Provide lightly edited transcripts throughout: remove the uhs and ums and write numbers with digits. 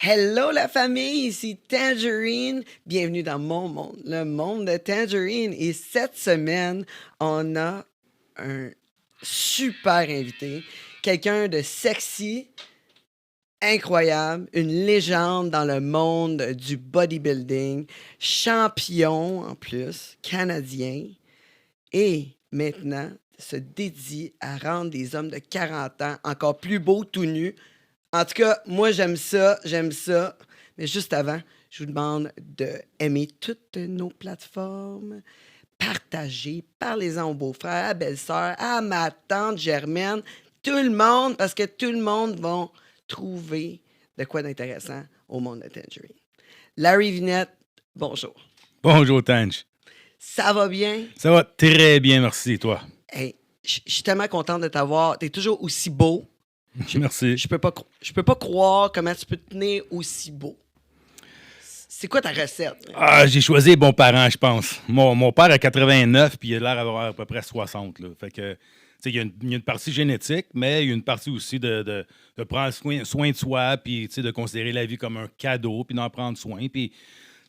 Hello la famille, ici Tangerine. Bienvenue dans mon monde, le monde de Tangerine. Et cette semaine, on a un super invité, quelqu'un de sexy, incroyable, une légende dans le monde du bodybuilding, champion en plus, canadien, et maintenant se dédie à rendre des hommes de 40 ans encore plus beaux tout nus. En tout cas, moi, j'aime ça, j'aime ça. Mais juste avant, je vous demande d'aimer toutes nos plateformes, partager, parlez-en aux beaux-frères, à belle-sœur, à ma tante Germaine, tout le monde, parce que tout le monde va trouver de quoi d'intéressant au monde de Tangerine. Larry Vinette, bonjour. Bonjour, Tange. Ça va bien? Ça va très bien, merci, toi. Hey, je suis tellement contente de t'avoir. T'es toujours aussi beau. Merci. Je peux pas croire comment tu peux te tenir aussi beau. C'est quoi ta recette? J'ai choisi les bons parents, je pense. Mon père a 89, puis il a l'air d'avoir à peu près 60. Là. Fait que, tu sais, il y a une partie génétique, mais il y a une partie aussi de prendre soin de soi, puis de considérer la vie comme un cadeau, puis d'en prendre soin. Puis,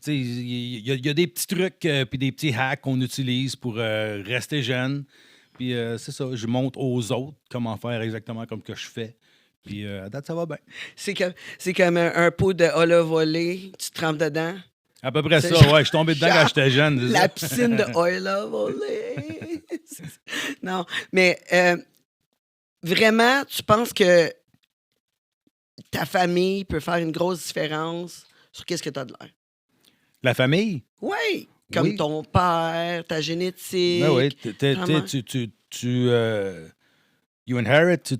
il y a des petits trucs, puis des petits hacks qu'on utilise pour rester jeune. Puis, c'est ça, je montre aux autres comment faire exactement comme que je fais. Puis, à date, ça va bien. C'est comme un pot de olive volé, tu te trempes dedans. À peu près C'est ça, genre- ouais. Je suis tombé dedans quand j'étais jeune. c'est La ça. piscine de olive volé. Non, mais vraiment, tu penses que ta famille peut faire une grosse différence sur qu'est-ce que tu as de l'air? La famille? Oui, comme Oui. ton père, ta génétique. Ben oui. Vraiment. You inherit, tu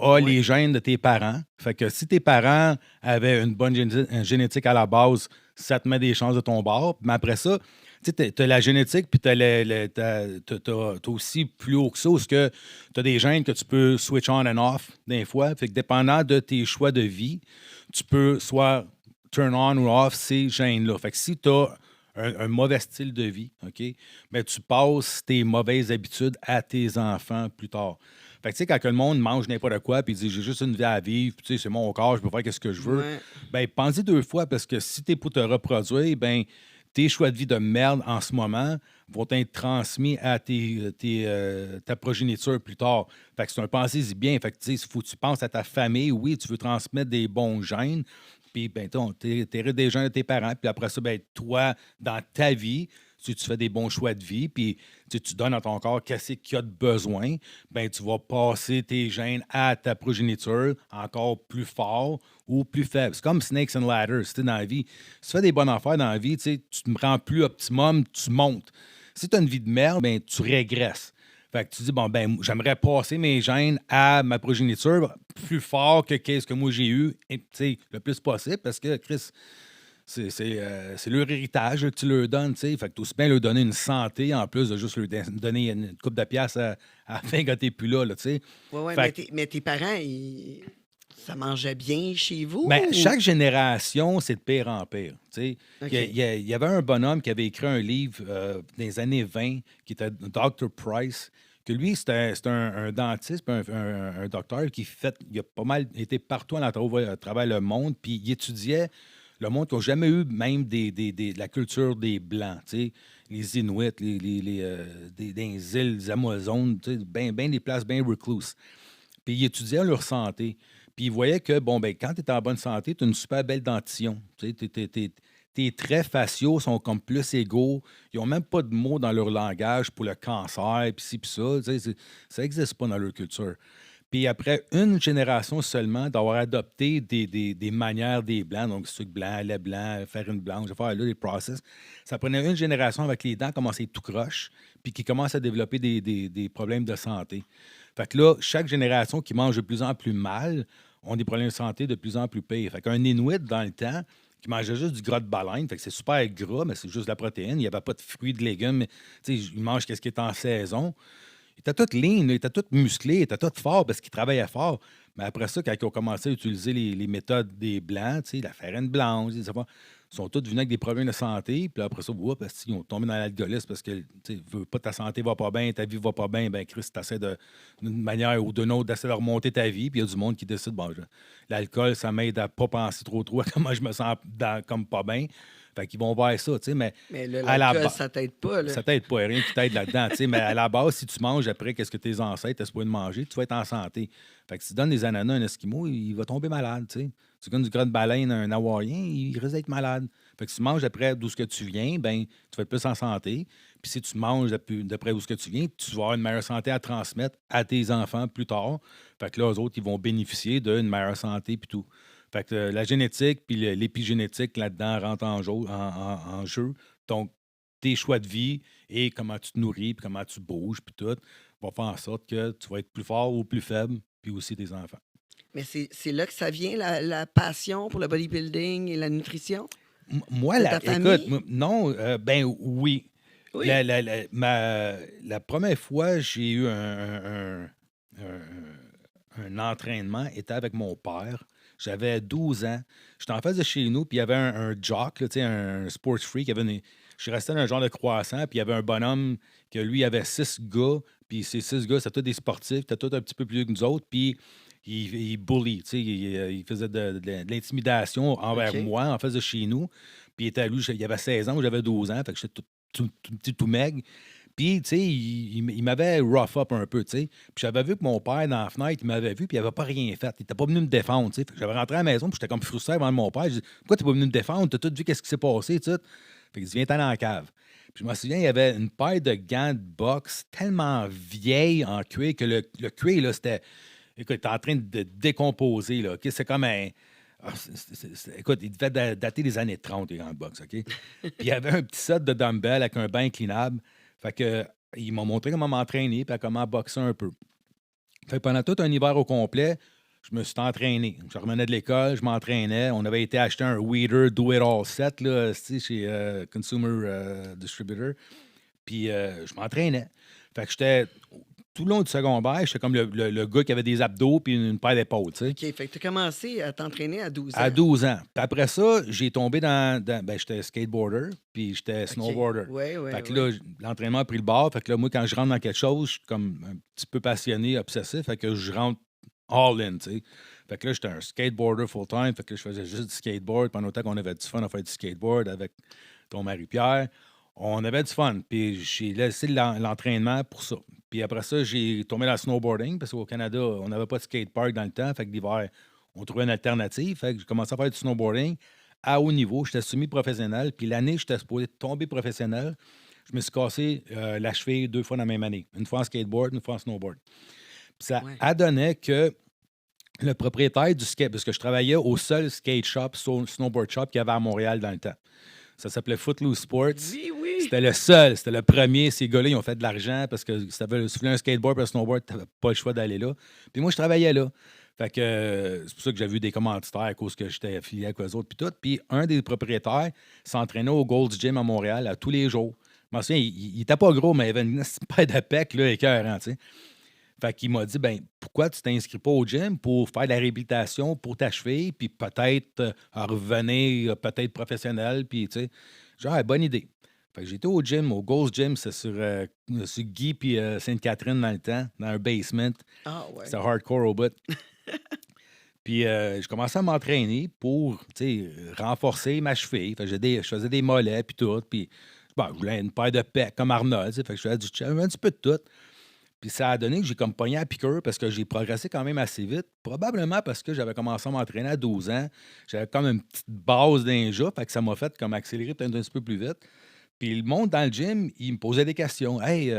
as Ouais. les gènes de tes parents. Fait que si tes parents avaient une bonne génétique à la base, ça te met des chances de ton bord. Mais après ça, tu as la génétique, puis tu as aussi plus haut que ça, parce que tu as des gènes que tu peux switch on and off des fois. Fait que dépendant de tes choix de vie, tu peux soit turn on ou off ces gènes-là. Fait que si tu as un mauvais style de vie, OK, mais tu passes tes mauvaises habitudes à tes enfants plus tard. Fait que, tu sais, quand le monde mange n'importe quoi puis dit j'ai juste une vie à vivre, puis tu sais, c'est mon corps, je peux faire ce que je veux, Ouais. ben pense-y deux fois parce que si t'es pour te reproduire, ben tes choix de vie de merde en ce moment vont être transmis à ta progéniture plus tard. Fait que c'est un pensez-y bien. Fait que, tu sais, il faut que tu penses à ta famille. Oui, tu veux transmettre des bons gènes, puis, ben, t'hérites des gènes de tes parents. Puis après ça, ben, toi, dans ta vie, si tu fais des bons choix de vie, puis tu donnes à ton corps qu'est-ce qu'il a de besoin, ben, tu vas passer tes gènes à ta progéniture encore plus fort ou plus faible. C'est comme Snakes and Ladders, tu sais, dans la vie. Si tu fais des bonnes affaires dans la vie, tu sais, tu te rends plus optimum, tu montes. Si tu as une vie de merde, ben, tu régresses. Fait que tu dis, bon, ben, j'aimerais passer mes gènes à ma progéniture plus fort que qu'est-ce que moi j'ai eu, et, tu sais, le plus possible, parce que, Chris, c'est leur héritage que tu leur donnes, tu sais. Fait que tu aussi bien leur donner une santé en plus de juste leur donner une coupe de pièces à la fin quand t'es plus là, tu sais. Ouais, Fait mais tes parents, ça mangeait bien chez vous? ben, chaque génération, c'est de pire en pire. Tu sais. OK. Il y avait un bonhomme qui avait écrit un livre dans les années 20 qui était Dr. Price, que lui, c'était un dentiste, puis un docteur il a pas mal été partout à travers le monde, puis il étudiait le monde qui n'a jamais eu même de la culture des Blancs, tu sais, les Inuits, des îles, des Amazones, tu sais, ben des places bien recluses. Puis il étudiait leur santé. Puis il voyait que, bon, ben, quand tu es en bonne santé, tu as une super belle dentition. Tu sais, tes traits faciaux sont comme plus égaux. Ils n'ont même pas de mots dans leur langage pour le cancer, puis ci, puis ça. Tu sais, ça n'existe pas dans leur culture. Puis après une génération seulement d'avoir adopté des manières des Blancs, donc sucre blanc, lait blanc, farine blanche, faire là, les process, ça prenait une génération avec les dents commençaient tout croche, puis qui commencent à développer des problèmes de santé. Fait que là, chaque génération qui mange de plus en plus mal ont des problèmes de santé de plus en plus pires. Fait qu'un Inuit, dans le temps, qui mangeait juste du gras de baleine, fait que c'est super gras, mais c'est juste de la protéine. Il n'y avait pas de fruits, de légumes. Mais, il mange ce qui est en saison. Il était tout lean, là, il était tout musclé, il était tout fort parce qu'il travaillait fort. Mais après ça, quand ils ont commencé à utiliser les méthodes des Blancs, tu sais, la farine blanche, ils sont tous venus avec des problèmes de santé. Puis là, après ça, parce qu'ils ont tombé dans l'alcoolisme parce que tu sais, veux pas ta santé va pas bien, ta vie va pas bien, ben Chris, t'essaies d'une manière ou d'une autre d'essayer de remonter ta vie. Puis il y a du monde qui décide, l'alcool, ça m'aide à pas penser trop à comment je me sens comme pas bien. Fait qu'ils vont voir ça, tu sais, mais Mais là, à la l'alcool, base. ça t'aide pas, là. Ça t'aide pas, il y a rien qui t'aide là-dedans, tu sais, mais à la base, si tu manges après qu'est-ce que tes ancêtres étaient de manger, tu vas être en santé. Fait que si tu donnes des ananas à un Esquimau, il va tomber malade, tu sais. Tu donnes du gras de baleine à un Hawaïen, il risque d'être malade. Fait que si tu manges après d'où ce que tu viens, ben tu vas être plus en santé. Puis si tu manges d'après où ce que tu viens, tu vas avoir une meilleure santé à transmettre à tes enfants plus tard. Fait que là, eux autres, ils vont bénéficier d'une meilleure santé puis tout. Fait que la génétique puis l'épigénétique là-dedans rentre en jeu. Donc, tes choix de vie et comment tu te nourris, puis comment tu bouges, puis tout, va faire en sorte que tu vas être plus fort ou plus faible, puis aussi tes enfants. Mais c'est là que ça vient, la passion pour le bodybuilding et la nutrition Moi, de ta écoute, famille? non, ben oui. Oui. La première fois, j'ai eu un entraînement, était avec mon père. J'avais 12 ans. J'étais en face de chez nous, puis il y avait un jock, là, tu sais, un sports freak. Je suis resté dans un genre de croissant, puis il y avait un bonhomme que lui, il avait 6 gars, puis ces 6 gars, c'était tous des sportifs, c'était tous un petit peu plus vieux que nous autres, puis il bully, tu sais, il faisait de l'intimidation envers OK. moi en face de chez nous. Puis il avait 16 ans, j'avais 12 ans, fait que j'étais tout petit, tout maigre. Puis, tu sais, il m'avait rough up un peu, tu sais. Puis j'avais vu que mon père, dans la fenêtre, il m'avait vu, puis il n'avait pas rien fait. Il n'était pas venu me défendre, tu sais. Fait que j'avais rentré à la maison, puis j'étais comme frustré devant mon père. Je dis, pourquoi tu n'es pas venu me défendre? Tu as tout vu qu'est-ce qui s'est passé, tu sais. Fait qu'il dit, viens t'en dans la cave. Puis je me souviens, il y avait une paire de gants de boxe tellement vieilles en cuir que le cuir, là, c'était. Écoute, il était en train de décomposer, là. OK? C'est comme un. Écoute, il devait dater des années 30, les gants de boxe, OK? Puis il y avait un petit set de dumbbell avec un banc inclinable. Fait que, il m'a montré comment m'entraîner puis comment boxer un peu. Fait que pendant tout un hiver au complet, je me suis entraîné. Je revenais de l'école, je m'entraînais. On avait été acheter un Weeder Do-It-All set là, tu sais, chez Consumer Distributor. Puis je m'entraînais. Fait que j'étais tout le long du secondaire, j'étais comme le gars qui avait des abdos puis une paire d'épaules, tu sais. OK. Fait que tu as commencé à t'entraîner à 12 À ans. 12 ans. Puis après ça, j'ai tombé ben, j'étais skateboarder, puis j'étais OK. snowboarder. Oui, oui, Fait que oui. là, l'entraînement a pris le bord. Fait que là, moi, quand je rentre dans quelque chose, je suis comme un petit peu passionné, obsessif. Fait que je rentre all in, tu sais. Fait que là, j'étais un skateboarder full-time. Fait que là, je faisais juste du skateboard. Pendant le temps qu'on avait du fun à faire du skateboard avec ton Marie-Pierre, on avait du fun. Puis j'ai laissé l'entraînement pour ça. Puis après ça, j'ai tombé dans le snowboarding parce qu'au Canada, on n'avait pas de skatepark dans le temps. Fait que l'hiver, on trouvait une alternative. Fait que j'ai commencé à faire du snowboarding à haut niveau. J'étais semi-professionnel. Puis l'année, j'étais supposé tomber professionnel. Je me suis cassé la cheville 2 fois dans la même année. Une fois en skateboard, une fois en snowboard. Puis ça Ouais. adonnait que le propriétaire du skate, parce que je travaillais au seul skate shop, snowboard shop qu'il y avait à Montréal dans le temps. Ça s'appelait Footloose Sports. Oui, oui. C'était le seul, c'était le premier. Ces gars-là, ils ont fait de l'argent parce que si tu voulais un skateboard et un snowboard, tu n'avais pas le choix d'aller là. Puis moi, je travaillais là. Fait que c'est pour ça que j'avais eu des commanditaires à cause que j'étais affilié avec eux autres. Puis tout. Puis un des propriétaires s'entraînait au Gold's Gym à Montréal à tous les jours. Je me souviens, il était pas gros, mais il avait une paire de pecs, là, écœurant, tu sais. Fait qu'il m'a dit, ben pourquoi tu t'inscris pas au gym pour faire de la réhabilitation pour ta cheville, puis peut-être revenir peut-être professionnel, puis tu sais, genre, bonne idée. Fait que j'étais au gym, au Ghost Gym, c'est sur Guy puis Sainte-Catherine dans le temps, dans un basement. Ah, ouais. C'était hardcore au bout. Puis je commençais à m'entraîner pour, tu sais, renforcer ma cheville. Fait que je faisais des mollets, puis tout. Puis, bon, je voulais une paire de pecs comme Arnold, tu sais. Fait que je faisais un petit peu de tout. Puis ça a donné que j'ai comme pogné à piqûre parce que j'ai progressé quand même assez vite. Probablement parce que j'avais commencé à m'entraîner à 12 ans. J'avais comme une petite base d'un jeu, fait que ça m'a fait comme accélérer peut-être un petit peu plus vite. Puis le monde dans le gym, il me posait des questions. Hey,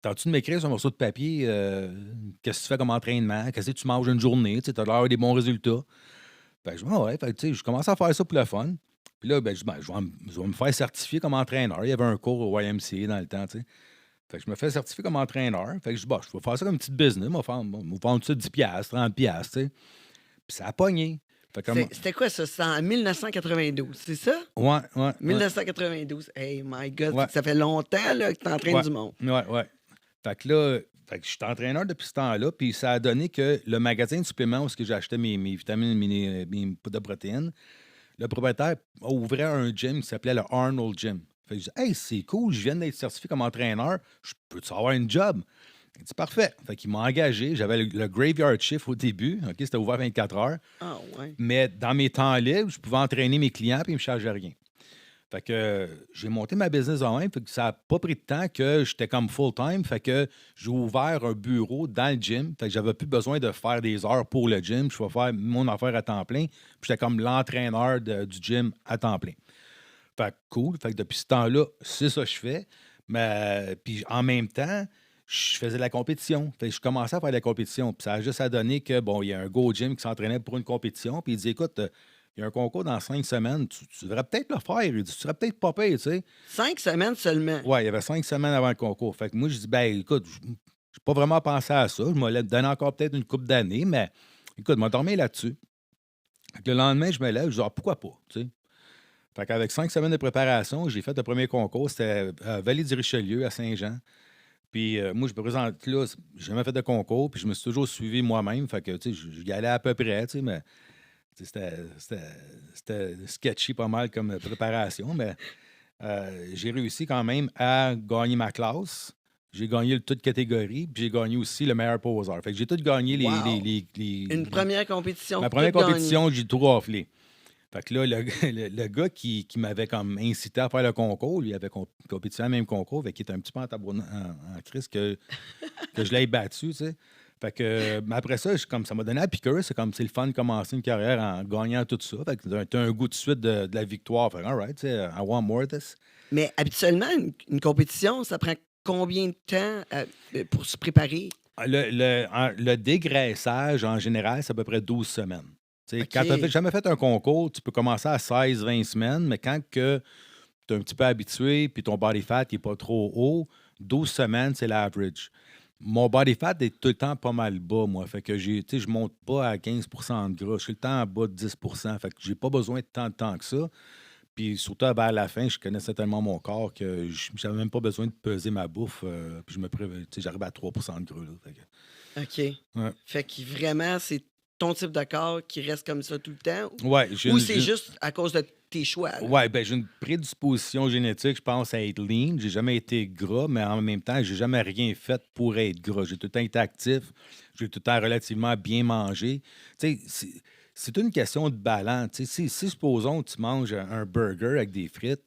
t'as-tu de m'écrire sur un morceau de papier? Qu'est-ce que tu fais comme entraînement? Qu'est-ce que tu manges une journée? Tu as l'air des bons résultats. Fait que je dis, ah ouais, fait que, tu sais, je commençais à faire ça pour le fun. Puis là, ben, je dis, ben, je vais me faire certifier comme entraîneur. Il y avait un cours au YMCA dans le temps, tu sais. Fait que je me fais certifier comme entraîneur. Fait que je dis, bah, je vais faire ça comme une petite business. Je vais vendre ça 10$, 30$, tu sais. Puis ça a pogné. Fait que, C'était quoi ça? C'était en 1992, c'est ça? ouais. 1992. Hey, my God, Ouais. ça fait longtemps là, que tu entraînes Ouais, du monde. ouais. Fait que là, Fait que je suis entraîneur depuis ce temps-là, puis ça a donné que le magasin de suppléments où est-ce que j'achetais mes vitamines, mes poudres de protéines, le propriétaire a ouvert un gym qui s'appelait le Arnold Gym. Fait que je dis, hey, c'est cool, je viens d'être certifié comme entraîneur, je peux-tu avoir une job? Il dit, parfait. Fait qu'il m'a engagé, j'avais le graveyard shift au début, OK, c'était ouvert 24 heures, Ah, ouais. mais dans mes temps libres, je pouvais entraîner mes clients puis ils ne me chargeaient rien. Fait que j'ai monté ma business en même. Fait que ça n'a pas pris de temps que j'étais comme full-time. Fait que j'ai ouvert un bureau dans le gym. Fait que j'avais plus besoin de faire des heures pour le gym. Je vais faire mon affaire à temps plein. Puis j'étais comme l'entraîneur du gym à temps plein. Fait que cool. Fait que depuis ce temps-là, c'est ça que je fais. Mais puis en même temps, je faisais de la compétition. Fait que je commençais à faire de la compétition. Puis ça a juste à donner que, bon, il y a un Go Gym qui s'entraînait pour une compétition. Puis il dit, écoute, il y a un concours dans 5 semaines. Tu devrais peut-être le faire. Il dit, tu serais peut-être pas payé, tu sais. 5 semaines seulement. Ouais, il y avait 5 semaines avant le concours. Fait que moi, je dis, ben, écoute, je n'ai pas vraiment pensé à ça. Je me donne encore peut-être une couple d'années, mais écoute, je vais dormir là-dessus. Fait que le lendemain, je me lève, je dis, ah, pourquoi pas, tu sais. Fait qu'avec 5 semaines de préparation, j'ai fait le premier concours. C'était à Vallée-du-Richelieu, à Saint-Jean. Puis moi, je me présente là, j'ai jamais fait de concours, puis je me suis toujours suivi moi-même. Fait que, tu sais, j'y allais à peu près, tu sais, mais tu sais, c'était sketchy pas mal comme préparation, mais j'ai réussi quand même à gagner ma classe. J'ai gagné le toute catégorie, puis j'ai gagné aussi le meilleur poseur. Fait que j'ai tout gagné Wow! Une première compétition, ma tout première gagné. compétition, j'ai tout raflé. Fait que là, le gars qui m'avait comme incité à faire le concours, lui avait compétitionné dans le même concours, fait qu'il était un petit peu en crise que je l'ai battu, tu sais. Fait que, mais après ça, comme ça m'a donné la piqûre. C'est le fun de commencer une carrière en gagnant tout ça. Fait que t'as un goût de suite de la victoire. Fait que, all right, tu sais, I want more of this. Mais habituellement, une compétition, ça prend combien de temps pour se préparer? Le dégraissage, en général, c'est à peu près 12 semaines. Tu sais, quand tu n'as OK. jamais fait un concours, tu peux commencer à 16-20 semaines, mais quand tu es un petit peu habitué puis ton body fat n'est pas trop haut, 12 semaines, c'est l'average. Mon body fat est tout le temps pas mal bas, moi. Fait que je monte pas à 15 de gras. Je suis le temps en bas de 10. Fait que j'ai pas besoin de tant de temps que ça. Puis surtout vers la fin, je connaissais tellement mon corps que j'avais même pas besoin de peser ma bouffe. Puis j'arrivais à 3 de gras. Là. Fait OK. que, ouais. Fait que vraiment, c'est ton type de corps qui reste comme ça tout le temps? Ouais, Ou c'est juste à cause de tes choix, là? ouais, ben, j'ai une prédisposition génétique, je pense, à être lean. J'ai jamais été gras, mais en même temps, j'ai jamais rien fait pour être gras. J'ai tout le temps été actif, j'ai tout le temps relativement bien mangé. Tu sais, c'est une question de balance. Tu sais, si supposons que tu manges un burger avec des frites,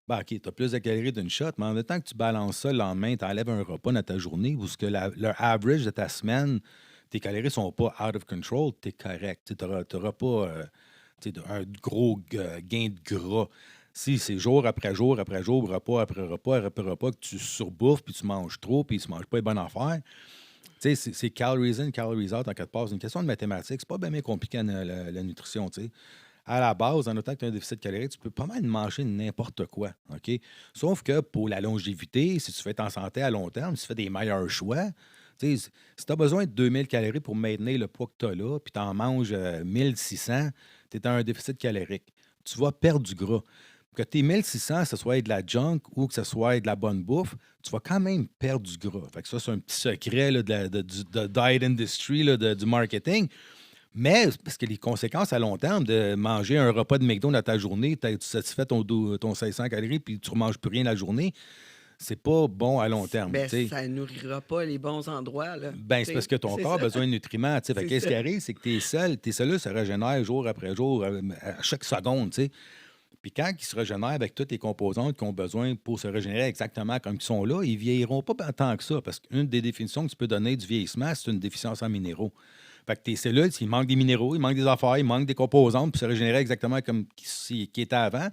ben, OK, tu as plus de calories d'une shot, mais en même temps que tu balances ça le lendemain, tu enlèves un repas dans ta journée, ou ce que le average de ta semaine, tes calories sont pas out of control, tu es correct. Tu n'auras pas un gros gain de gras. Si c'est jour après jour après jour, repas après repas après repas, que tu surbouffes, puis tu manges trop, puis tu ne manges pas les bonnes affaires, c'est calories in, calories out en quelque part. C'est une question de mathématiques. C'est pas bien compliqué la nutrition. T'sais. À la base, en autant que tu as un déficit calorique, tu peux pas mal manger n'importe quoi. OK? Sauf que pour la longévité, si tu veux être en santé à long terme, si tu fais des meilleurs choix, si tu as besoin de 2000 calories pour maintenir le poids que tu as là, puis tu en manges 1600, tu es à un déficit calorique. Tu vas perdre du gras. Que tes 1600, ce soit de la junk ou que ce soit de la bonne bouffe, tu vas quand même perdre du gras. Fait que ça, c'est un petit secret là, de diet industry, là, du marketing. Mais parce que les conséquences à long terme de manger un repas de McDo dans ta journée, tu satisfais ton 500 calories puis tu ne remanges plus rien la journée, c'est pas bon à long terme. Ben, T'sais. ça nourrira pas les bons endroits, là. Ben, c'est parce que ton C'est corps a ça. besoin de nutriments. Fait C'est qu'est-ce ça. qui arrive, c'est que tes cellules se régénèrent jour après jour, à chaque seconde. T'sais. Puis quand ils se régénèrent avec toutes les composantes qu'ils ont besoin pour se régénérer exactement comme ils sont là, ils vieilliront pas tant que ça. Parce qu'une des définitions que tu peux donner du vieillissement, c'est une déficience en minéraux. Fait que tes cellules, s'il manque des minéraux, il manque des affaires, il manque des composantes pour se régénérer exactement comme qui était avant,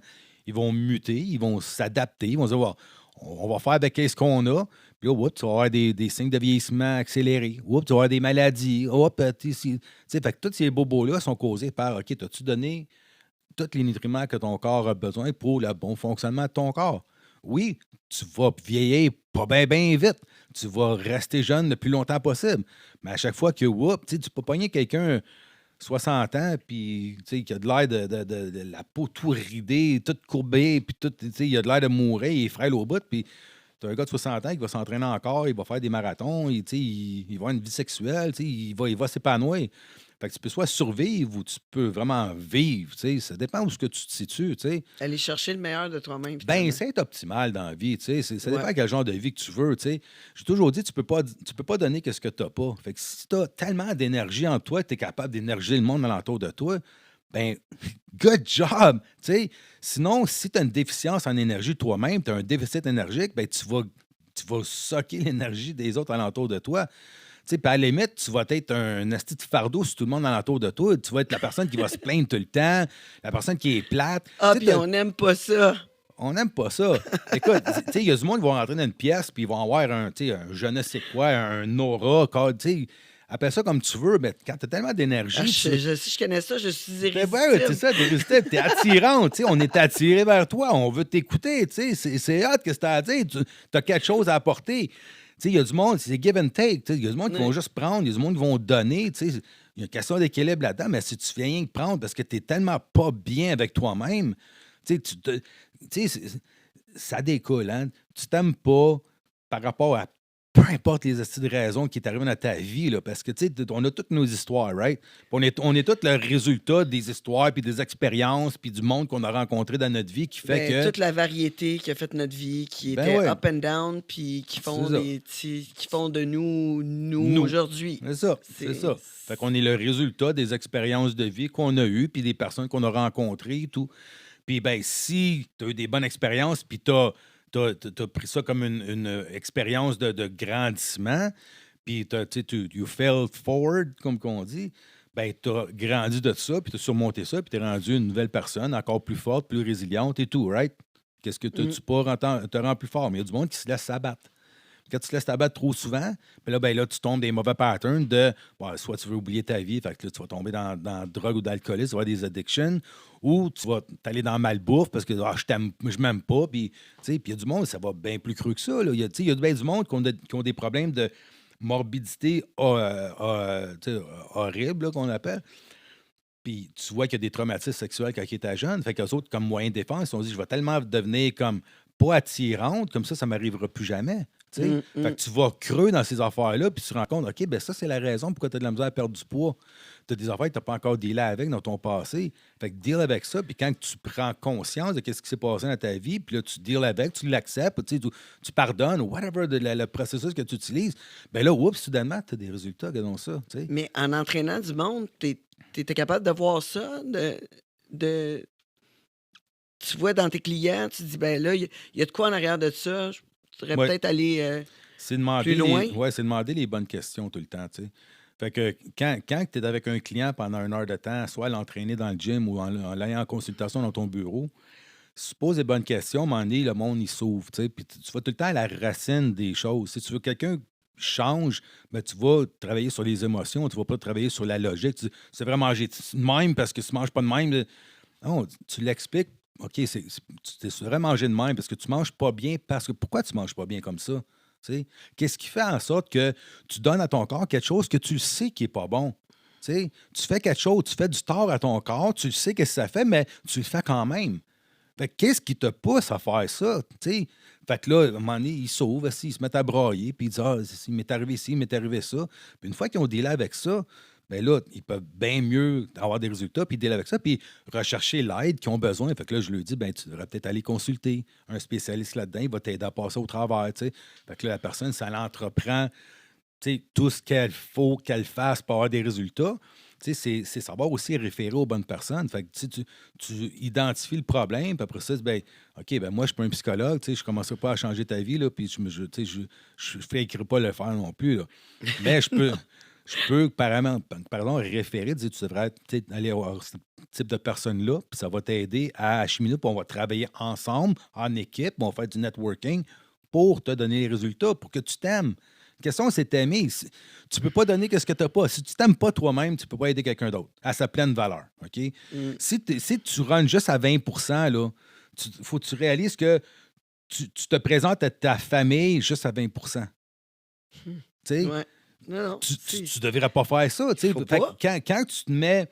ils vont muter, ils vont s'adapter, ils vont se dire, wow, on va faire avec ce qu'on a. Puis là, oups, tu vas avoir des signes de vieillissement accélérés. Oups, tu vas avoir des maladies. Oups, fait que tous ces bobos-là sont causés par, OK, as-tu donné tous les nutriments que ton corps a besoin pour le bon fonctionnement de ton corps? Oui, tu vas vieillir pas bien vite. Tu vas rester jeune le plus longtemps possible. Mais à chaque fois que, tu peux pogner quelqu'un 60 ans, puis qui a de l'air de la peau tout ridée, toute courbée, puis il a de l'air de mourir, il est frêle au bout, puis Tu as un gars de 60 ans qui va s'entraîner encore, il va faire des marathons, il va avoir une vie sexuelle, il va s'épanouir. Fait que tu peux soit survivre ou tu peux vraiment vivre. Ça dépend où ce que tu te situes. Aller chercher le meilleur de toi-même, Ben, finalement. c'est optimal dans la vie. Ça Ouais. dépend quel genre de vie que tu veux. J'ai toujours dit, tu peux pas donner ce que tu n'as pas. Fait que si tu as tellement d'énergie en toi que tu es capable d'énergiser le monde alentour de toi, ben, good job! Sinon, si tu as une déficience en énergie toi-même, tu as un déficit énergique, ben, tu vas socker l'énergie des autres alentours de toi. Puis à la limite, tu vas être un asti de fardeau sur tout le monde alentour de toi. Tu vas être la personne qui va se plaindre tout le temps, la personne qui est plate. Ah, Tu sais, puis on n'aime pas ça. on n'aime pas ça. Écoute, il y a du monde qui vont rentrer dans une pièce puis ils vont avoir un je ne sais quoi, un aura, appelle ça comme tu veux, mais quand tu as tellement Ah, d'énergie, si je connais ça, je suis ben ouais, c'est irrésistible. ça, t'es irrésistible, t'es attirant, on est attiré vers toi, on veut t'écouter, c'est hot que c'est à dire, tu as quelque chose à apporter. Il y a du monde, c'est give and take, il y a du monde qui vont Ouais. juste prendre, il y a du monde qui vont donner, il y a une question d'équilibre là-dedans, mais si tu fais rien que prendre parce que tu n'es tellement pas bien avec toi-même, ça découle, hein? Tu t'aimes pas par rapport à peu importe les astuces de raisons qui t'arrivent dans ta vie, là, parce que, on a toutes nos histoires, right? Puis on est tous le résultat des histoires, puis des expériences, puis du monde qu'on a rencontré dans notre vie qui fait Ben, que... toute la variété qui a fait notre vie, qui Ben était ouais, up and down, puis qui font c'est ça. qui font de nous Nous. aujourd'hui. C'est ça, c'est C'est ça. Fait qu'on est le résultat des expériences de vie qu'on a eues, puis des personnes qu'on a rencontrées et tout. Puis, ben, si tu as eu des bonnes expériences, puis tu as pris ça comme une expérience de grandissement, puis you fell forward, comme qu'on dit, ben, tu as grandi de ça, puis tu as surmonté ça, puis tu es rendu une nouvelle personne, encore plus forte, plus résiliente et tout, right? Qu'est-ce que Mm. tu pas te rend plus fort? Mais il y a du monde qui se laisse s'abattre. Quand tu te laisses t'abattre trop souvent, puis là, ben là, tu tombes dans des mauvais patterns de soit tu veux oublier ta vie, fait que là, tu vas tomber dans la drogue ou d'alcoolisme, tu vas avoir des addictions, ou tu vas t'aller dans la malbouffe parce que je m'aime pas, puis il y a du monde, ça va bien plus cru que ça. Là. Il y a bien du monde qui ont des problèmes de morbidité horrible, là, qu'on appelle. Puis tu vois qu'il y a des traumatismes sexuels quand ils étaient jeunes. Fait qu'eux autres, comme moyen de défense, ils se sont dit, je vais tellement devenir comme pas attirante, comme ça m'arrivera plus jamais. Mm, Fait mm. que tu vas creux dans ces affaires-là, puis tu te rends compte, OK, ben ça, c'est la raison pourquoi tu as de la misère à perdre du poids. Tu as des affaires que tu n'as pas encore dealé avec dans ton passé. Fait que deal avec ça, puis quand tu prends conscience de ce qui s'est passé dans ta vie, puis là, tu deals avec, tu l'acceptes, tu pardonnes, whatever le processus que tu utilises, ben là, oups, soudainement, tu as des résultats, regardons ça. Mais en entraînant du monde, t'étais capable de voir ça, de tu vois dans tes clients, tu te dis, ben là, il y a de quoi en arrière de ça, je voudrais Ouais. peut-être aller C'est demander plus loin. c'est demander les bonnes questions tout le temps, tu sais. Fait que quand tu es avec un client pendant 1 heure de temps, soit à l'entraîner dans le gym ou en l'ayant en consultation dans ton bureau, si tu poses les bonnes questions, à un moment donné, le monde, il s'ouvre, tu sais. Puis tu vas tout le temps à la racine des choses. Si tu veux que quelqu'un change, ben, tu vas travailler sur les émotions, tu vas pas travailler sur la logique. C'est vraiment manger de même parce que si tu manges pas de même. Non, tu l'expliques. OK, tu devrais manger de même parce que tu manges pas bien. Parce que pourquoi tu manges pas bien comme ça? Tu sais? Qu'est-ce qui fait en sorte que tu donnes à ton corps quelque chose que tu sais qui n'est pas bon? Tu sais, tu fais quelque chose, tu fais du tort à ton corps, tu sais ce que ça fait, mais tu le fais quand même. Fait que qu'est-ce qui te pousse à faire ça? Tu sais? Fait que là, à un moment donné, ils s'ouvrent, ils se mettent à brailler, puis ils disent: Ah, il m'est arrivé ci, il m'est arrivé ça. Puis une fois qu'ils ont dealé avec ça, bien là, ils peuvent bien mieux avoir des résultats, puis dealer avec ça, puis rechercher l'aide qu'ils ont besoin. Fait que là, je lui dis: ben, tu devrais peut-être aller consulter un spécialiste là-dedans, il va t'aider à passer au travers. Tu sais. Fait que là, la personne, ça l'entreprend tout ce qu'il faut qu'elle fasse pour avoir des résultats. C'est savoir aussi référer aux bonnes personnes. Fait que, tu identifies le problème, puis après ça, ben, OK, ben moi, je suis pas un psychologue, je ne commencerai pas à changer ta vie, là, puis je ne ferai pas le faire non plus. Là. Mais je peux pardon, référer, dire tu devrais aller voir ce type de personne-là, puis ça va t'aider à acheminer, puis on va travailler ensemble, en équipe, on va faire du networking pour te donner les résultats, pour que tu t'aimes. La question, c'est t'aimer. Tu ne peux pas donner ce que tu n'as pas. Si tu ne t'aimes pas toi-même, tu ne peux pas aider quelqu'un d'autre à sa pleine valeur. OK? Mm. Si tu runs juste à 20 là, faut que tu réalises que tu te présentes à ta famille juste à 20 Tu sais? Ouais. Non, Tu c'est ne devrais pas faire ça. Tu sais. faut Fait pas. que quand tu te mets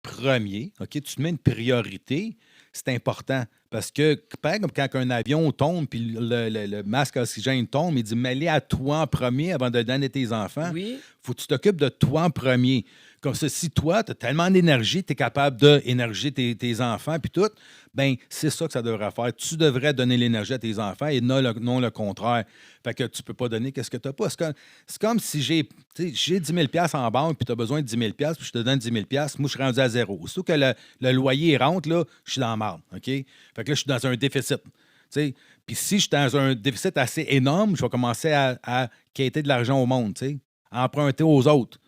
premier, OK? Tu te mets une priorité, c'est important. Parce que, pareil comme quand un avion tombe puis le masque à oxygène tombe, il dit, mets-les à toi en premier avant de donner à tes enfants. Oui. Faut que tu t'occupes de toi en premier. Comme ça, si toi, tu as tellement d'énergie, tu es capable d'énergier tes enfants puis tout, ben c'est ça que ça devrait faire. Tu devrais donner l'énergie à tes enfants et non le contraire. Fait que tu peux pas donner qu'est-ce que tu n'as pas. C'est comme si j'ai 10 000 en banque puis tu as besoin de 10 000 puis je te donne 10 000 moi, je suis rendu à zéro. Surtout que le loyer rentre, là, je suis dans la marde. OK? Fait que là, je suis dans un déficit. Puis si je suis dans un déficit assez énorme, je vais commencer à quêter de l'argent au monde, à emprunter aux autres.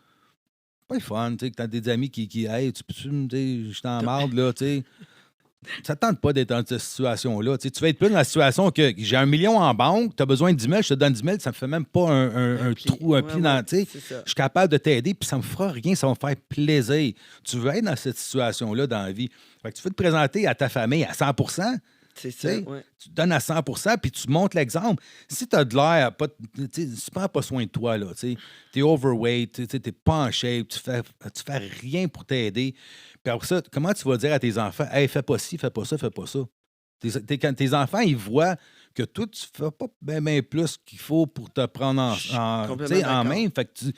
C'est pas le fun, tu sais, que t'as des amis qui hey, tu peux-tu me dire, je t'en marde, là, tu sais. Ça ne tente pas d'être dans cette situation-là. Tu vas être plus dans la situation que j'ai 1 million en banque, tu as besoin de 10 000, je te donne 10 000, ça me fait même pas un trou, un pli dans. Tu sais, je suis capable de t'aider, puis ça me fera rien, ça va me faire plaisir. Tu veux être dans cette situation-là dans la vie. Fait que tu veux te présenter à ta famille à 100 c'est ça, ouais. Tu te donnes à 100 puis tu montres l'exemple. Si tu as de l'air, tu prends pas soin de toi, tu es overweight, tu n'es pas en shape, tu fais rien pour t'aider. Puis après ça, comment tu vas dire à tes enfants, hey, fais pas ci, fais pas ça, fais pas ça? Quand tes enfants, ils voient que toi, tu fais pas bien plus qu'il faut pour te prendre en main. Fait que tu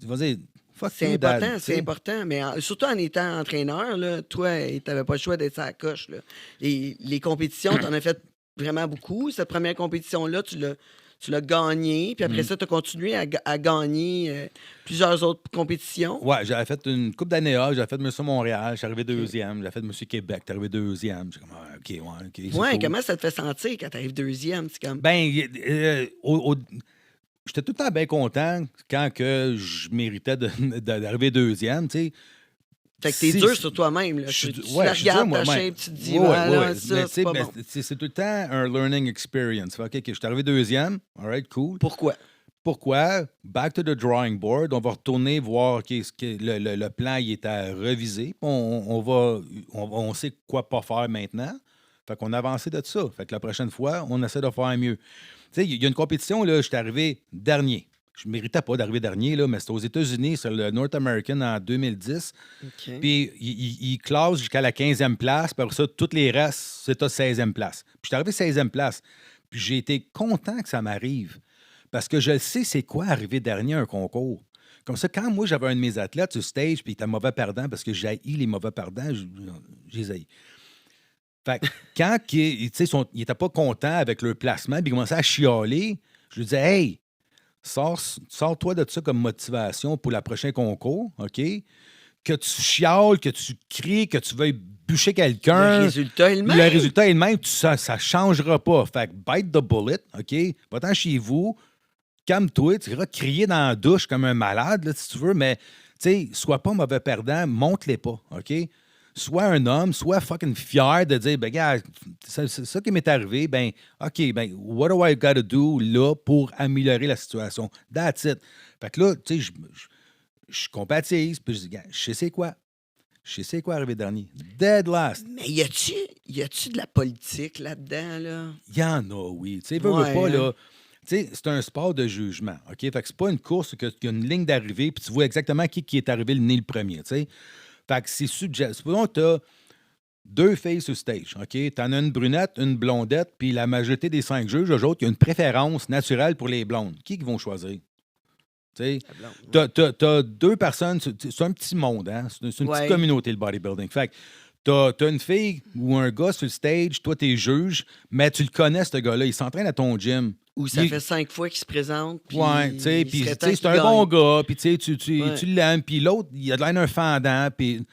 vas dire, fuck c'est you, important, dad, c'est important. Mais surtout en étant entraîneur, là, toi, tu n'avais pas le choix d'être sur la coche. Là. Les compétitions, tu en as fait vraiment beaucoup. Cette première compétition-là, tu l'as gagné. Puis après ça, tu as continué à gagner plusieurs autres compétitions. Ouais, j'avais fait une coupe d'années A, j'avais fait Monsieur Montréal, je suis arrivé deuxième. J'avais fait Monsieur Québec, tu arrivé deuxième. J'ai comme, OK. Ouais, cool. Comment ça te fait sentir quand tu arrives deuxième? C'est comme... Ben, j'étais tout le temps bien content quand que je méritais d'arriver deuxième, tu sais. Fait que t'es dur sur toi-même. Là. Tu la regardes ta shape, tu te dis, voilà, ça, c'est pas bon. C'est tout le temps un learning experience. OK, je suis arrivé deuxième. All right, cool. Pourquoi? Back to the drawing board. On va retourner voir le plan il est à reviser. On sait quoi pas faire maintenant. Fait qu'on a avancé de ça. Fait que la prochaine fois, on essaie de faire mieux. Tu sais, il y a une compétition, là, je suis arrivé dernier. Je ne méritais pas d'arriver dernier, là, mais c'était aux États-Unis, sur le North American en 2010. Okay. Puis, il classe jusqu'à la 15e place. Puis après ça, toutes les restes, c'est à 16e place. Puis, je suis arrivé 16e place. Puis, j'ai été content que ça m'arrive. Parce que je sais c'est quoi arriver dernier à un concours. Comme ça, quand moi, j'avais un de mes athlètes sur stage, puis il était mauvais perdant, parce que j'ai les mauvais perdants, je les haïs. Fait que quand il n'était pas content avec leur placement, puis il commençait à chialer, je lui disais, hey, sors-toi de ça comme motivation pour le prochain concours, OK? Que tu chiales, que tu cries, que tu veuilles bûcher quelqu'un. Le résultat est le même. Le résultat est le même, ça ne changera pas. Fait que bite the bullet, OK? Va-t'en chez vous, calme-toi, tu iras crier dans la douche comme un malade, là, si tu veux, mais, tu sais, sois pas mauvais perdant, monte-les pas, OK? Sois un homme, sois fucking fier de dire, ben, gars, c'est ça qui m'est arrivé, ben, OK, ben, what do I gotta do là pour améliorer la situation? That's it. Fait que là, tu sais, je compatise, puis je dis, gars, je sais c'est quoi. Je sais quoi arriver dernier. Dead last. Mais y a-tu de la politique là-dedans, là? Il y en a, oui. Tu sais, veux pas, là. Tu sais, c'est un sport de jugement, OK? Fait que c'est pas une course où il y a une ligne d'arrivée, puis tu vois exactement qui est arrivé le nez le premier, tu sais. Fait que c'est subjectif. Supposons que tu as 2 filles sur stage, OK? Tu en as une brunette, une blondette, puis la majorité des 5 juges, eux autres, il y a une préférence naturelle pour les blondes. Qui vont choisir? Tu as 2 personnes, c'est un petit monde, hein? C'est une petite communauté, le bodybuilding. Fait que t'as une fille ou un gars sur le stage, toi, t'es juge, mais tu le connais, ce gars-là, il s'entraîne à ton gym. Ou ça fait 5 fois qu'il se présente. Ouais, tu sais, puis c'est un bon gars, puis tu l'aimes, puis l'autre, il a de l'air d'un fendant, puis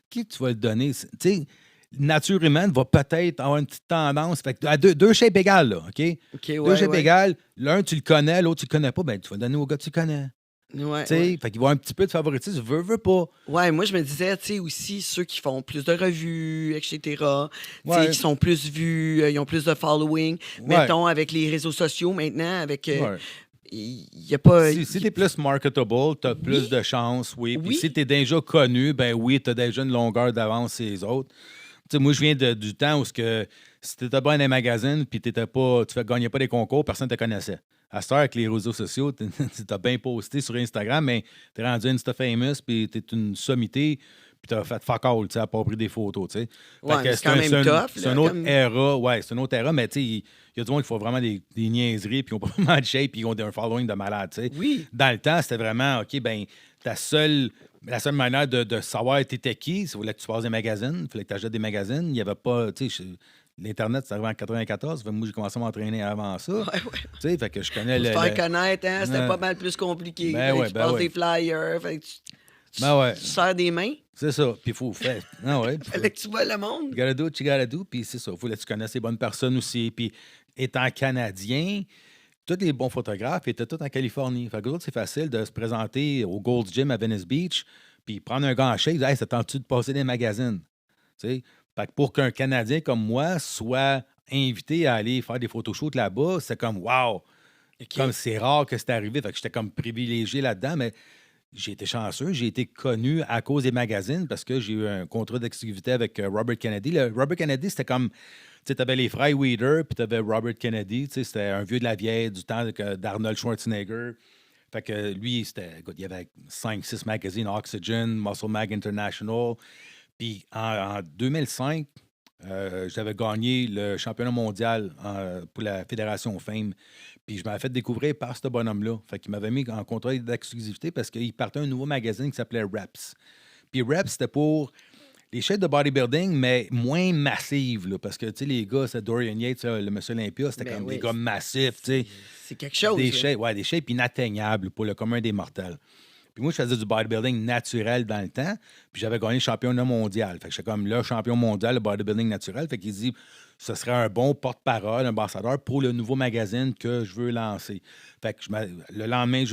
qui tu vas le donner? Tu sais, nature humaine va peut-être avoir une petite tendance. Fait que à deux shapes égales, là, OK? Deux shapes égales, l'un, tu le connais, l'autre, tu le connais pas, ben tu vas le donner au gars que tu connais. Ouais, fait qu'il va y avoir un petit peu de favoritisme, veux pas. Ouais, moi, je me disais, tu sais, aussi, ceux qui font plus de revues, etc., qui sont plus vus, ils ont plus de following. Mettons, avec les réseaux sociaux maintenant, avec... il y a pas... Si t'es plus marketable, t'as plus de chances, oui. Puis si t'es déjà connu, ben oui, t'as déjà une longueur d'avance sur les autres. Tu sais, moi, je viens du temps où si t'étais pas dans les magazines puis tu gagnais pas des concours, personne ne te connaissait. À cette heure, avec les réseaux sociaux, t'as bien posté sur Instagram, mais t'es rendu Insta famous puis t'es une sommité. puis t'as fait fuck all, tu sais, à pas pris des photos, tu sais. Ouais, mais c'est quand même tough. C'est une autre era, ouais, c'est une autre era, mais tu sais, il y a du monde qui font vraiment des niaiseries, puis ils ont pas vraiment de shape, puis ils ont un following de malade, tu sais. Oui. Dans le temps, c'était vraiment, OK, ben la seule manière de savoir t'étais qui, il fallait que tu passes des magazines, il fallait que tu achètes des magazines. Il n'y avait pas, tu sais, l'Internet, c'est arrivé en 94. Moi, j'ai commencé à m'entraîner avant ça. Ouais. Tu sais, fait que je connais Pour se faire connaître, hein, c'était pas mal plus compliqué. Tu passes des flyers, tu sers des mains. C'est ça. Puis il faut faire. Fallait que tu vois le monde. You gotta do what you gotta do. Puis c'est ça. Il faut que tu connaisses les bonnes personnes aussi. Puis étant Canadien, tous les bons photographes étaient tous en Californie. Fait que l'autre, c'est facile de se présenter au Gold's Gym à Venice Beach, puis prendre un gars en shape, dire hey, ça tente-tu de passer des magazines? Tu sais? Fait que pour qu'un Canadien comme moi soit invité à aller faire des photoshoots là-bas, c'est comme wow! Okay. Comme c'est rare que c'est arrivé. Fait que j'étais comme privilégié là-dedans, mais j'ai été chanceux. J'ai été connu à cause des magazines parce que j'ai eu un contrat d'exclusivité avec Robert Kennedy. Robert Kennedy, c'était comme. Tu sais, t'avais les frères Weeder, puis t'avais Robert Kennedy. Tu sais, c'était un vieux de la vieille du temps d'Arnold Schwarzenegger. Fait que lui, il y avait 5-6 magazines, Oxygen, Muscle Mag International. Puis en 2005, j'avais gagné le championnat mondial pour la Fédération Fame. Puis je m'avais fait découvrir par ce bonhomme-là. Fait qu'il m'avait mis en contrat d'exclusivité parce qu'il partait un nouveau magazine qui s'appelait Reps. Puis Reps, c'était pour les shapes de bodybuilding, mais moins massives. Là, parce que, tu sais, les gars, c'est Dorian Yates, le Monsieur Olympia, c'était comme des gars massifs, tu sais. C'est quelque chose. Des shapes inatteignables pour le commun des mortels. Puis moi, je faisais du bodybuilding naturel dans le temps, puis j'avais gagné le championnat mondial. Fait que j'étais comme le champion mondial de bodybuilding naturel. Fait qu'il dit, ce serait un bon porte-parole, un ambassadeur pour le nouveau magazine que je veux lancer. Fait que le lendemain,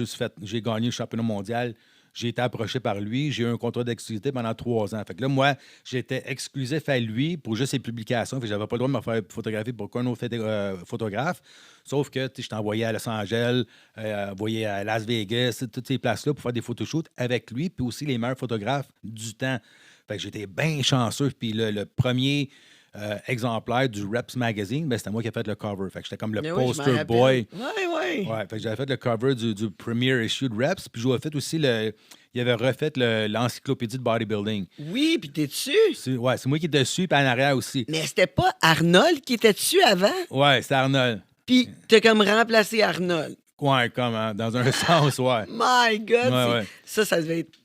j'ai gagné le championnat mondial. J'ai été approché par lui. J'ai eu un contrat d'exclusivité pendant 3 ans. Fait que là, moi, j'étais exclusif à lui pour juste ses publications. Fait que j'avais pas le droit de me faire photographier pour qu'un autre photographe. Sauf que je t'ai envoyé à Los Angeles, envoyé à Las Vegas, toutes ces places-là pour faire des photoshoots avec lui, puis aussi les meilleurs photographes du temps. Fait que j'étais bien chanceux. Puis le premier exemplaire du Reps Magazine, ben, c'était moi qui ai fait le cover. Fait que j'étais comme le poster boy. Ouais. Fait que j'avais fait le cover du premier issue de Reps. Puis j'avais fait aussi il avait refait l'encyclopédie de bodybuilding. Oui, puis t'es dessus. C'est moi qui étais dessus, puis en arrière aussi. Mais c'était pas Arnold qui était dessus avant? Ouais, c'était Arnold. Puis t'as comme remplacé Arnold. Ouais, comme dans un sens, ouais. My God! Ouais. Ça devait être...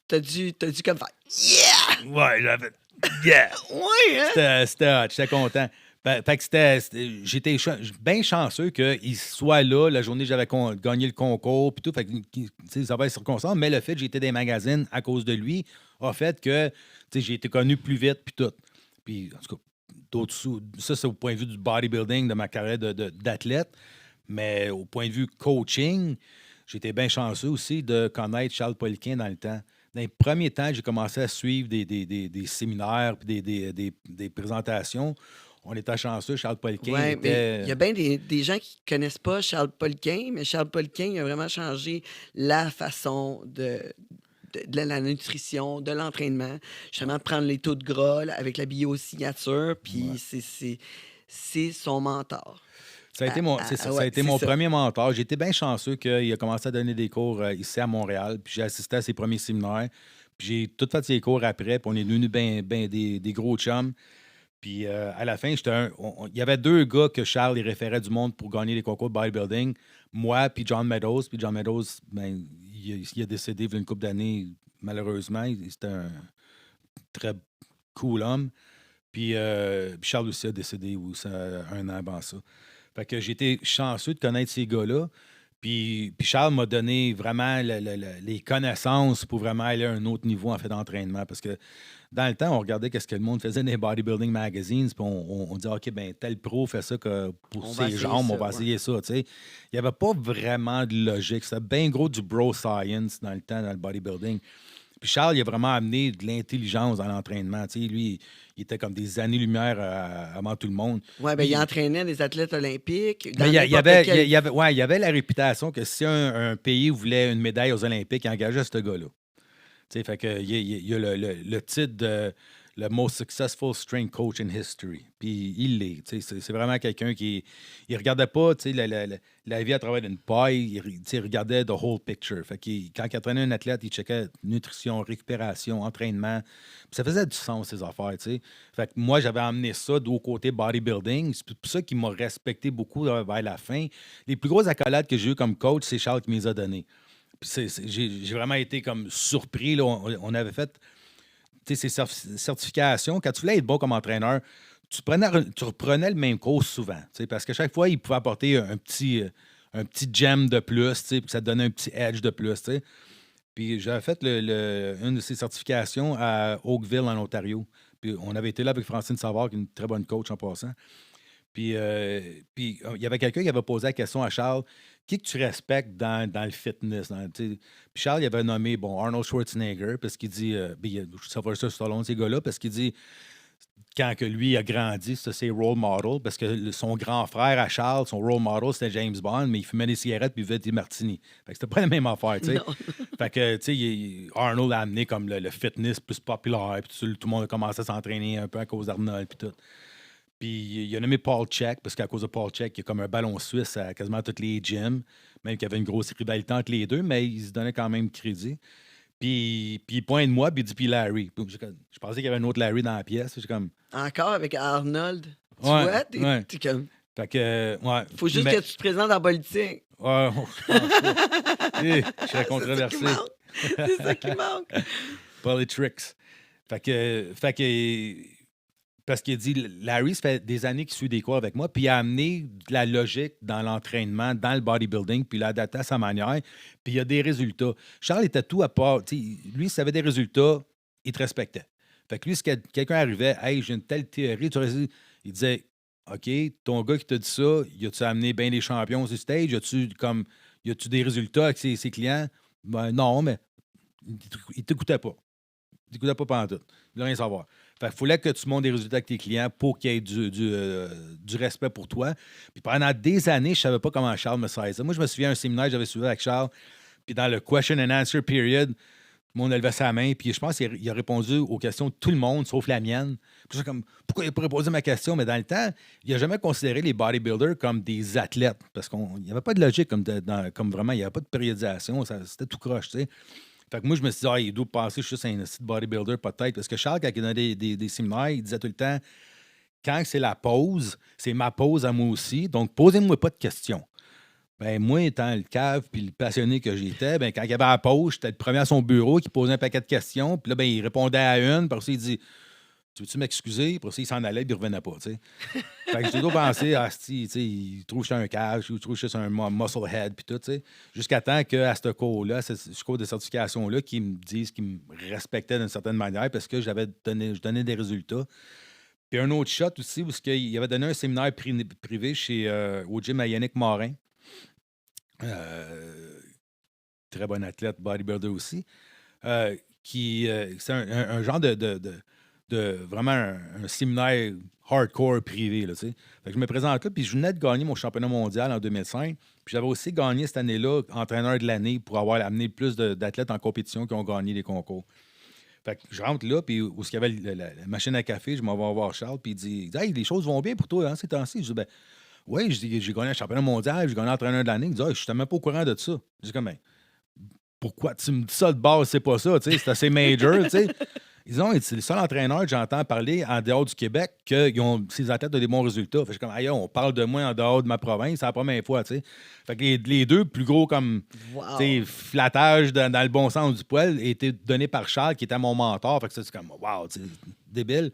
T'as dû comme faire « Yeah! » Ouais, j'avais fait « Yeah! » Ouais, hein? C'était hot, j'étais content. Fait que j'étais bien chanceux qu'il soit là la journée que j'avais gagné le concours puis tout. Fait que ça va être circonstance, mais le fait que j'ai été dans les magazines à cause de lui a fait que j'ai été connu plus vite puis tout. Puis en tout cas, ça c'est au point de vue du bodybuilding de ma carrière d'athlète. Mais au point de vue coaching, j'étais bien chanceux aussi de connaître Charles Poliquin dans le temps. Dans les premiers temps, j'ai commencé à suivre des séminaires et des présentations. On était chanceux, Charles Poliquin. Oui, mais il y a bien des gens qui ne connaissent pas Charles Poliquin, mais Charles Poliquin a vraiment changé la façon de la nutrition, de l'entraînement, justement de prendre les taux de gras là, avec la biosignature, puis c'est son mentor. Ça a été mon premier mentor. J'ai été bien chanceux qu'il a commencé à donner des cours ici à Montréal. Puis j'ai assisté à ses premiers séminaires. Puis j'ai tout fait ses cours après. Puis on est devenus des gros chums. Puis à la fin, il y avait 2 gars que Charles il référait du monde pour gagner les concours de bodybuilding. Moi puis John Meadows. Puis John Meadows, ben, il a décédé il y a une couple d'années, malheureusement. C'était un très cool homme. Puis Charles aussi a décédé un an avant ça. Fait que j'ai été chanceux de connaître ces gars-là. Puis Charles m'a donné vraiment les connaissances pour vraiment aller à un autre niveau en fait d'entraînement. Parce que dans le temps, on regardait ce que le monde faisait dans les bodybuilding magazines. Puis on disait, OK, ben tel pro fait ça que pour ses jambes, on va essayer ça. Il n'y avait pas vraiment de logique. C'était bien gros du bro science dans le temps, dans le bodybuilding. Puis Charles, il a vraiment amené de l'intelligence dans l'entraînement. Lui, il était comme des années-lumière avant tout le monde. Oui, bien, il entraînait des athlètes olympiques. Il y avait la réputation que si un pays voulait une médaille aux Olympiques, il engageait ce gars-là. Fait que, il y a le titre de le most successful strength coach in history. Puis il l'est. C'est vraiment quelqu'un qui. Il regardait pas la vie à travers une paille, il regardait the whole picture. Fait qu'il, quand il entraînait un athlète, il checkait nutrition, récupération, entraînement. Puis ça faisait du sens, ces affaires. T'sais. Fait que moi, j'avais amené ça du côté bodybuilding. C'est pour ça qu'il m'a respecté beaucoup vers la fin. Les plus grosses accolades que j'ai eues comme coach, c'est Charles qui me les a données. Puis j'ai vraiment été comme surpris. Là. On avait fait ces certifications. Quand tu voulais être bon comme entraîneur, tu reprenais le même cours souvent. Parce que chaque fois, il pouvait apporter un petit gem de plus, puis ça te donnait un petit edge de plus. T'sais. Puis j'avais fait une de ces certifications à Oakville, en Ontario. Puis on avait été là avec Francine Savard, qui est une très bonne coach en passant. Puis il y avait quelqu'un qui avait posé la question à Charles, qui que tu respectes dans le fitness? Puis Charles, il avait nommé Arnold Schwarzenegger, parce qu'il dit, Sylvester Stallone, ces gars-là, parce qu'il dit, quand que lui a grandi, c'était ses role models, parce que son grand frère à Charles, son role model, c'était James Bond, mais il fumait des cigarettes puis il buvait des martinis. Fait que c'était pas la même affaire, tu sais. Non. Fait que, tu sais, Arnold a amené comme le fitness plus populaire, puis tout le monde a commencé à s'entraîner un peu à cause d'Arnold, puis tout. Puis il a nommé Paul Check, parce qu'à cause de Paul Check, il y a comme un ballon suisse à quasiment tous les gyms, même qu'il y avait une grosse rivalité entre les deux, mais il se donnait quand même crédit. Puis il pointe moi, puis il dit, puis Larry. Puis je pensais qu'il y avait un autre Larry dans la pièce. J'ai comme, Encore avec Arnold. Tu ouais, vois, ouais. t'es comme. Fait que, ouais. Faut juste Mais, que tu te présentes en politique. ouais, je pense pas. Je serais C'est ça qui controversé. manque. C'est ça qui manque. Politricks. Fait que, parce qu'il dit, Larry, ça fait des années qu'il suit des cours avec moi, puis il a amené de la logique dans l'entraînement, dans le bodybuilding, puis il l'a adapté à sa manière, puis il y a des résultats. Charles était tout à part. Lui, s'il avait des résultats, il te respectait. Fait que lui, si quelqu'un arrivait, hey, j'ai une telle théorie, il disait, OK, ton gars qui t'a dit ça, il a-tu amené bien des champions sur stage? Y a-tu des résultats avec ses clients? Ben non, mais il t'écoutait pas. Il t'écoutait pas pendant tout. Il voulait rien savoir. Fait qu'il fallait que tu montres des résultats avec tes clients pour qu'il y ait du respect pour toi. Puis pendant des années, je savais pas comment Charles me saisissait. Moi, je me souviens d'un séminaire que j'avais suivi avec Charles, puis dans le question and answer period, tout le monde a levé sa main, puis je pense qu'il a répondu aux questions de tout le monde, sauf la mienne. Puis je comme, pourquoi il n'a pas répondu à ma question? Mais dans le temps, il n'a jamais considéré les bodybuilders comme des athlètes, parce qu'il n'y avait pas de logique comme vraiment, il n'y avait pas de périodisation, c'était tout croche, tu sais. Fait que moi, je me suis dit, il doit penser que je suis juste un site bodybuilder, peut-être. Parce que Charles, quand il donnait des séminaires, il disait tout le temps, quand c'est la pause, c'est ma pause à moi aussi. Donc, posez-moi pas de questions. Ben, moi, étant le cave puis le passionné que j'étais, ben, quand il y avait la pause, j'étais le premier à son bureau qui posait un paquet de questions. Puis là, ben, il répondait à une. Puis il dit, tu veux-tu m'excuser? Puis il s'en allait puis il revenait pas, tu sais. Fait que j'ai toujours pensé, il trouve que je suis un cage, il trouve que je suis un muscle head, puis tout, tu sais. Jusqu'à temps qu'à ce cours-là, ce cours de certification-là, qu'ils me disent qu'ils me respectaient d'une certaine manière parce que je donnais des résultats. Puis un autre shot aussi, où il avait donné un séminaire privé au gym à Yannick Morin. Très bon athlète, bodybuilder aussi. C'est un genre de vraiment un séminaire hardcore privé. Là, tu sais. Fait que je me présente là, puis je venais de gagner mon championnat mondial en 2005. Puis j'avais aussi gagné cette année-là entraîneur de l'année pour avoir amené plus d'athlètes en compétition qui ont gagné des concours. Fait que je rentre là, puis où il y avait la machine à café, je m'en vais voir Charles, puis il dit Hey, les choses vont bien pour toi hein, ces temps-ci. Je dis Ben, oui, j'ai gagné un championnat mondial, j'ai gagné entraîneur de l'année. Il dit Je suis même pas au courant de ça. Je dis comme ben, pourquoi tu me dis ça de base, c'est pas ça, tu sais, c'est assez major, tu sais. Ils ont, c'est le seul entraîneur que j'entends parler en dehors du Québec que ces athlètes ont des bons résultats. Fait que je suis comme, aïe, on parle de moi en dehors de ma province, c'est la première fois, tu sais. Fait que les deux plus gros comme, Wow. tu sais, flattage dans le bon sens du poil étaient donnés par Charles, qui était mon mentor. Fait que c'est comme, wow, c'est débile.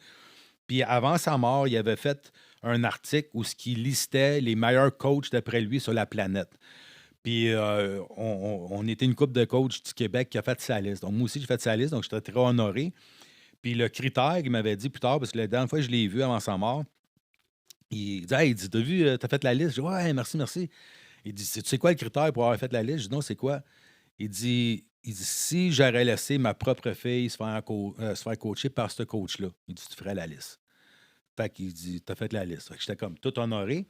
Puis avant sa mort, il avait fait un article où il listait les meilleurs coachs d'après lui sur la planète. Puis on était une couple de coachs du Québec qui a fait sa liste. Donc moi aussi, j'ai fait sa liste, donc j'étais très honoré. Puis le critère qu'il m'avait dit plus tard, parce que la dernière fois que je l'ai vu avant sa mort, il dit Hey, t'as vu, t'as fait la liste? Je dis Ouais, merci, merci. Il dit Tu sais quoi le critère pour avoir fait la liste? Je dis Non, c'est quoi? Il dit Si j'aurais laissé ma propre fille se faire coacher par ce coach-là, il dit Tu ferais la liste. Fait qu'il dit T'as fait la liste. Fait que j'étais comme tout honoré.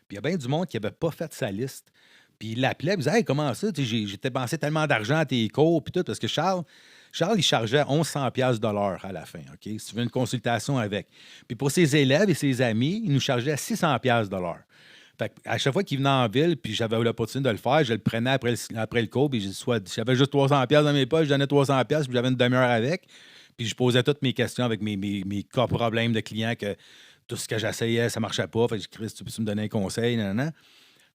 Puis il y a bien du monde qui n'avait pas fait sa liste. Puis il l'appelait, il disait Hey, comment ça? J'ai dépensé tellement d'argent à tes cours, puis tout, parce que Charles, Charles, il chargeait 1100$ de l'heure à la fin, OK? Si tu veux une consultation avec. Puis pour ses élèves et ses amis, il nous chargeait 600$ de l'heure. Fait à chaque fois qu'il venait en ville, puis j'avais l'opportunité de le faire, je le prenais après le cours, puis j'avais juste 300$ dans mes poches, je donnais 300$, puis j'avais une demi-heure avec, puis je posais toutes mes questions avec mes cas problèmes de clients que tout ce que j'essayais, ça marchait pas. Fait que je dis, Chris, tu peux me donner un conseil, nanana.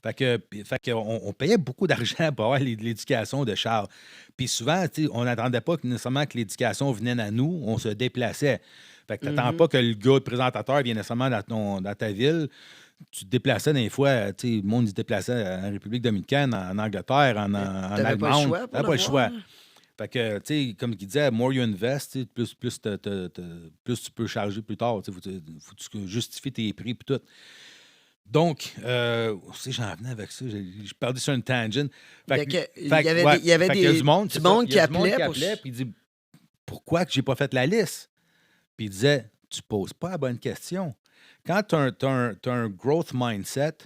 On payait beaucoup d'argent pour avoir l'éducation de Charles. Puis souvent, on n'attendait pas nécessairement que l'éducation vienne à nous, on se déplaçait. Fait que tu n'attends pas que le gars, le présentateur, vienne nécessairement dans ta ville. Tu te déplaçais des fois, le monde se déplaçait en République dominicaine, en Angleterre, en T'avais pas le Allemagne. choix Tu n'avais pour pas le le choix. voir. Fait que, comme il disait, more you invest, plus tu peux charger plus tard. Faut que tu justifies tes prix et tout. Donc, j'en venais avec ça. J'ai perdu sur une tangent. Il y avait, il y avait Fait qu'il y a des, du monde, du c'est ça. monde Il y qui a du monde appelait qui pour... appelait, puis il dit pourquoi que j'ai pas fait la liste? Puis il disait tu poses pas la bonne question. Quand tu as un growth mindset,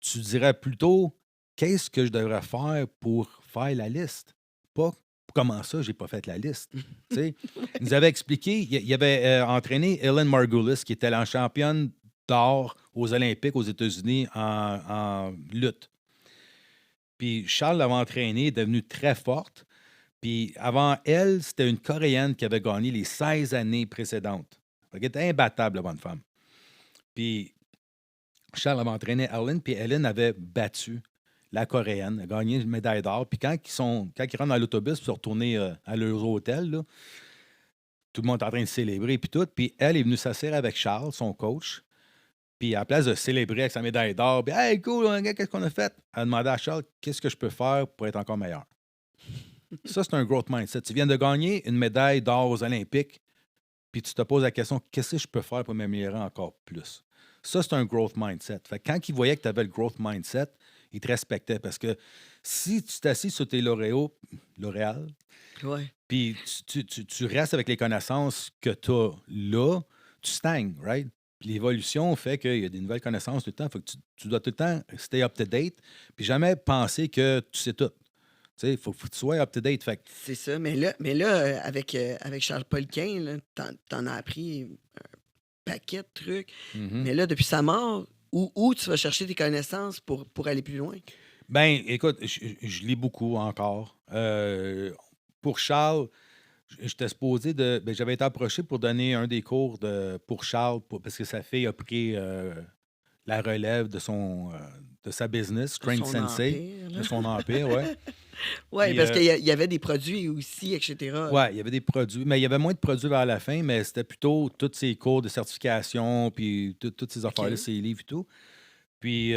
tu dirais plutôt qu'est-ce que je devrais faire pour faire la liste? Pas comment ça, j'ai pas fait la liste. Tu sais, il nous avait expliqué, il avait entraîné Ellen Margulis, qui était la championne d'or aux Olympiques aux États-Unis en lutte. Puis Charles l'avait entraînée, est devenue très forte. Puis avant elle, c'était une Coréenne qui avait gagné les 16 années précédentes. Elle était imbattable, la bonne femme. Puis Charles avait entraîné Ellen, puis Ellen avait battu la Coréenne, a gagné une médaille d'or. Puis quand ils rentrent dans l'autobus pour se retourner à leur hôtel, là, tout le monde est en train de célébrer, puis tout. Puis elle est venue s'asseoir avec Charles, son coach. Puis à la place de célébrer avec sa médaille d'or, puis hey, cool, qu'est-ce qu'on a fait? Elle a demandé à Charles, qu'est-ce que je peux faire pour être encore meilleur? Ça, c'est un growth mindset. Tu viens de gagner une médaille d'or aux Olympiques, puis tu te poses la question, qu'est-ce que je peux faire pour m'améliorer encore plus? Ça, c'est un growth mindset. Fait que quand ils voyaient que tu avais le growth mindset, ils te respectaient. Parce que si tu t'assis sur tes L'Oréal, Ouais. puis tu restes avec les connaissances que tu as là, tu stagnes, right? Puis l'évolution fait qu'il y a des nouvelles connaissances tout le temps. Fait que tu dois tout le temps stay up to date, puis jamais penser que tu sais tout. Tu sais, il faut que tu sois up to date. Fait que C'est ça. Mais là avec Charles Poliquin, là, t'en as appris un paquet de trucs. Mhm. Mais là, depuis sa mort, où tu vas chercher tes connaissances pour aller plus loin? Ben, écoute, je lis beaucoup encore. Pour Charles, j'étais supposé de. Ben, j'avais été approché pour donner un des cours pour Charles, parce que sa fille a pris la relève de sa business, De Strength son Sensei, empire, de là. son empire, ouais. Oui, Puis, parce qu'il y avait des produits aussi, etc. là. ouais, il y avait des produits, mais il y avait moins de produits vers la fin, mais c'était plutôt tous ces cours de certification, puis toutes ces affaires-là, OK. ces livres et tout. Puis,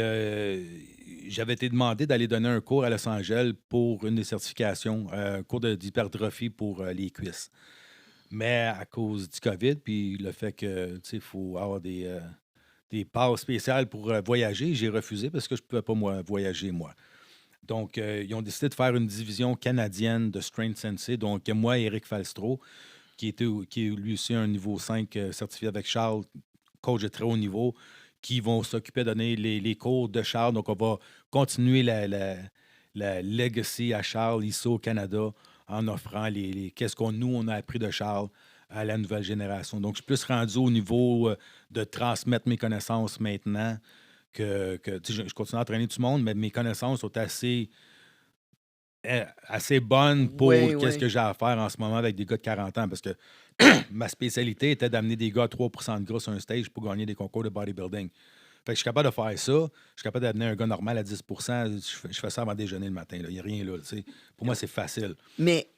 j'avais été demandé d'aller donner un cours à Los Angeles pour une des certifications, un cours d'hypertrophie pour les cuisses. Mais à cause du COVID, puis le fait que, tu sais, il faut avoir des passes spéciales pour voyager, j'ai refusé parce que je ne pouvais pas voyager, moi. Donc, ils ont décidé de faire une division canadienne de Strength Sensei. Donc, moi et Eric Falstro, qui est lui aussi un niveau 5 certifié avec Charles, coach de très haut niveau, qui vont s'occuper de donner les cours de Charles. Donc, on va continuer la legacy à Charles ici au Canada en offrant qu'est-ce qu'on nous, on a appris de Charles à la nouvelle génération. Donc, je suis plus rendu au niveau de transmettre mes connaissances maintenant tu sais, je continue à entraîner tout le monde, mais mes connaissances sont assez bonnes Oui, pour qu'est-ce oui. que j'ai à faire en ce moment avec des gars de 40 ans. Parce que ma spécialité était d'amener des gars à 3 de gras sur un stage pour gagner des concours de bodybuilding. Fait que je suis capable de faire ça. Je suis capable d'amener un gars normal à 10. Je fais ça avant déjeuner le matin. Il n'y a rien là. Tu sais. Pour moi, c'est facile. Mais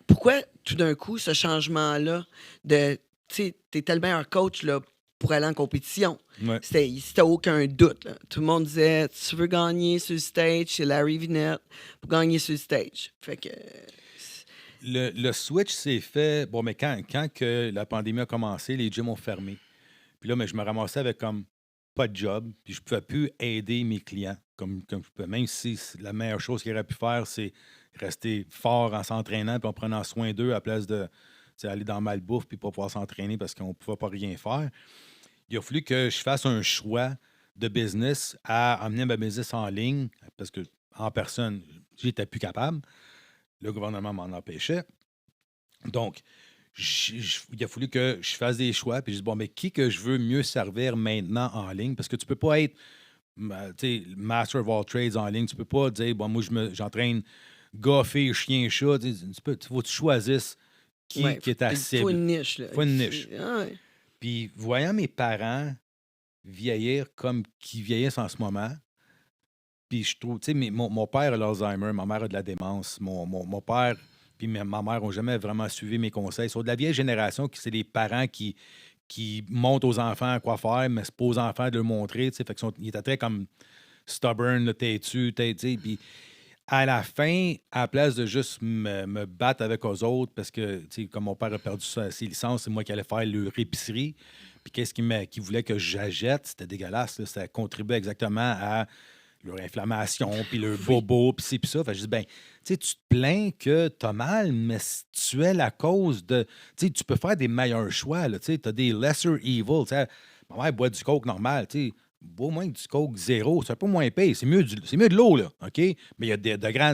pourquoi tout d'un coup ce changement-là de, tu sais, t'es tellement un coach là, pour aller en compétition? Ouais. C'était aucun doute, là. Tout le monde disait, tu veux gagner sur le stage, c'est Larry Vinette pour gagner sur le stage. Fait que, Le switch s'est fait. Bon, mais quand que la pandémie a commencé, les gyms ont fermé. Puis là, mais je me ramassais avec comme pas de job, puis je ne pouvais plus aider mes clients comme je pouvais. Même si la meilleure chose qu'il aurait pu faire, c'est rester fort en s'entraînant puis en prenant soin d'eux à la place de aller dans malbouffe puis pas pouvoir s'entraîner parce qu'on ne pouvait pas rien faire. Il a fallu que je fasse un choix de business à amener ma business en ligne parce que en personne, j'étais plus capable. Le gouvernement m'en empêchait. Donc, il a fallu que je fasse des choix. Puis je dis, bon, mais qui que je veux mieux servir maintenant en ligne? Parce que tu peux pas être tu sais, master of all trades en ligne. Tu peux pas dire, bon, moi, j'entraîne gars, fille, chien, chat. Faut que tu choisisses Ouais, qui est ta il faut cible. une niche, là. Faut une niche. Ouais. Puis, voyant mes parents vieillir comme qu'ils vieillissent en ce moment, puis je trouve, tu sais, mon père a l'Alzheimer, ma mère a de la démence. Mon père puis ma mère n'ont jamais vraiment suivi mes conseils. Sur de la vieille génération, c'est les parents qui montrent aux enfants quoi faire, mais c'est pas aux enfants de leur montrer. Tu sais, fait ils étaient très comme stubborn, là, têtu, puis à la fin, à la place de juste me battre avec eux autres, parce que, tu sais, comme mon père a perdu ses licences, c'est moi qui allais faire leur épicerie. Puis qu'est-ce qu'il voulait que j'achète? C'était dégueulasse, là. Ça contribuait exactement à leur inflammation, puis leur Oui. bobo, puis c'est puis ça. Fait que je dis, ben, tu sais, tu te plains que t'as mal, mais si tu es la cause de. Tu sais, tu peux faire des meilleurs choix, là. Tu sais, t'as des lesser evil. Tu sais, ma mère boit du coke normal, tu sais. Bois moins que du coke zéro, c'est un peu moins pire. C'est mieux de l'eau, là, OK? Mais il y a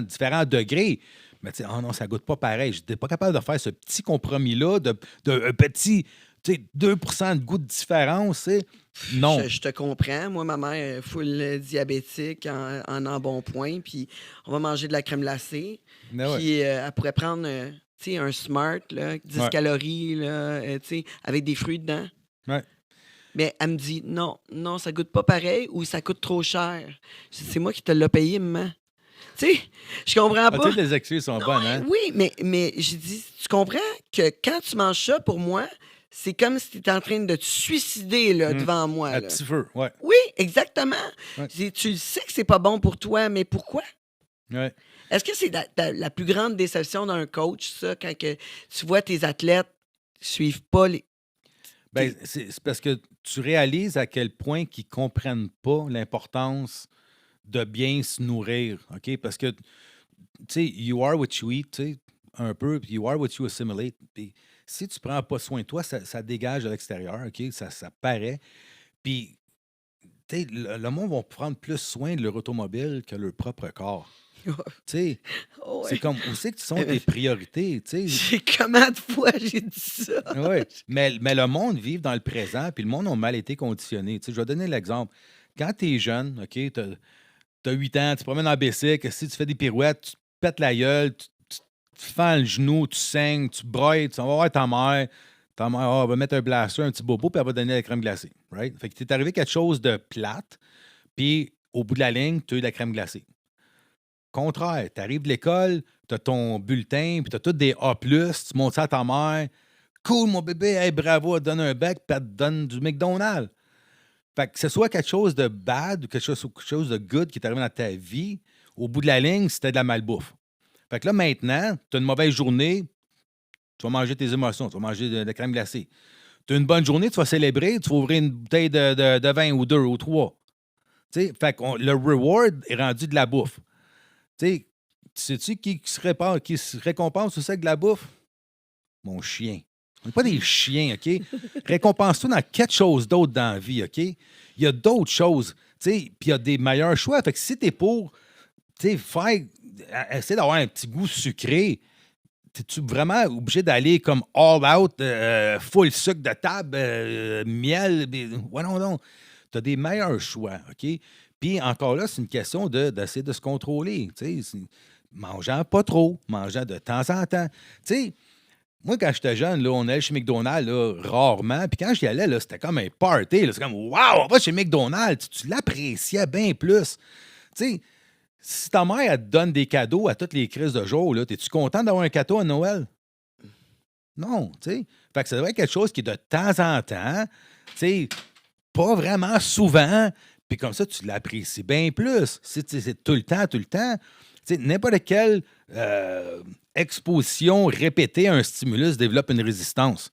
différents degrés. Mais tu sais, oh non, ça goûte pas pareil. Je n'étais pas capable de faire ce petit compromis-là, un petit, tu sais, 2 de goût de différence, tu sais. Non. Je te comprends. Moi, ma mère est full diabétique en embonpoint, puis on va manger de la crème glacée. Mais ouais. Puis elle pourrait prendre tu sais, un Smart, là, 10 Ouais. calories, là, tu sais, avec des fruits dedans. Ouais. Mais elle me dit non, non, ça goûte pas pareil ou ça coûte trop cher. Je dis, c'est moi qui te l'ai payé, maman. Tu sais, je comprends Ah, pas. toutes les excuses sont bonnes, hein? Oui, mais j'ai dit, tu comprends que quand tu manges ça, pour moi, c'est comme si tu étais en train de te suicider là, Mm. devant moi. À Là. petit feu, ouais. Oui, exactement. Ouais. J'ai dit, tu le sais que c'est pas bon pour toi, mais pourquoi? Ouais. Est-ce que c'est la plus grande déception d'un coach, ça, quand que tu vois tes athlètes suivent pas les. Ben, c'est parce que tu réalises à quel point qu'ils comprennent pas l'importance de bien se nourrir, OK? Parce que, tu sais, you are what you eat, tu sais, un peu, puis you are what you assimilate. Puis si tu prends pas soin de toi, ça dégage à l'extérieur, OK? Ça paraît. Puis, tu sais, le monde va prendre plus soin de leur automobile que leur propre corps. Tu sais, Oh, c'est ouais. comme, où c'est que sont tes priorités, tu sais? J'ai combien de fois j'ai dit ça? Oui, mais le monde vit dans le présent, puis le monde a mal été conditionné. Tu sais, je vais donner l'exemple. Quand tu es jeune, OK, tu as 8 ans, tu te promènes en bicycle, si tu fais des pirouettes, tu te pètes la gueule, tu te fends le genou, tu saignes, tu broyes, tu vas voir ta mère. Ta mère va mettre un blaster, un petit bobo, puis elle va te donner la crème glacée. Right? Fait que t'es arrivé quelque chose de plate, puis au bout de la ligne, tu as eu de la crème glacée. Contraire, tu arrives de l'école, tu as ton bulletin, puis tu as tous des A, tu montes ça à ta mère. Cool, mon bébé, hey, bravo, elle te donne un bec, puis elle te donne du McDonald's. Fait que ce soit quelque chose de bad ou quelque chose de good qui est arrivé dans ta vie, au bout de la ligne, c'était de la malbouffe. Fait que là, maintenant, tu as une mauvaise journée, tu vas manger tes émotions, tu vas manger de la crème glacée. Tu as une bonne journée, tu vas célébrer, tu vas ouvrir une bouteille de vin ou deux ou trois. Tu sais, fait que le reward est rendu de la bouffe. Tu sais, sais-tu qui se récompense aussi avec de la bouffe? Mon chien. On n'est pas des chiens, OK? Récompense-toi dans quelque chose d'autre dans la vie, OK? Il y a d'autres choses, tu sais, puis il y a des meilleurs choix. Fait que si t'es pour, tu sais, essayer d'avoir un petit goût sucré, t'es-tu vraiment obligé d'aller comme all out, full sucre de table, miel? Ouais, non, non. Tu as des meilleurs choix, OK? Puis encore là, c'est une question d'essayer de se contrôler, tu sais, mangeant pas trop, mangeant de temps en temps. Tu sais, moi, quand j'étais jeune, là, on allait chez McDonald's là, rarement. Puis quand j'y allais, là, c'était comme un party. C'est comme Waouh, on va chez McDonald's. Tu l'appréciais bien plus. Tu sais, si ta mère elle te donne des cadeaux à toutes les crises de jour, es-tu content d'avoir un cadeau à Noël? Non, tu sais. Fait que ça devrait être quelque chose qui est de temps en temps, tu sais, pas vraiment souvent. Puis comme ça, tu l'apprécies bien plus. Si c'est tout le temps, tu sais, n'importe quelle exposition répétée à un stimulus développe une résistance.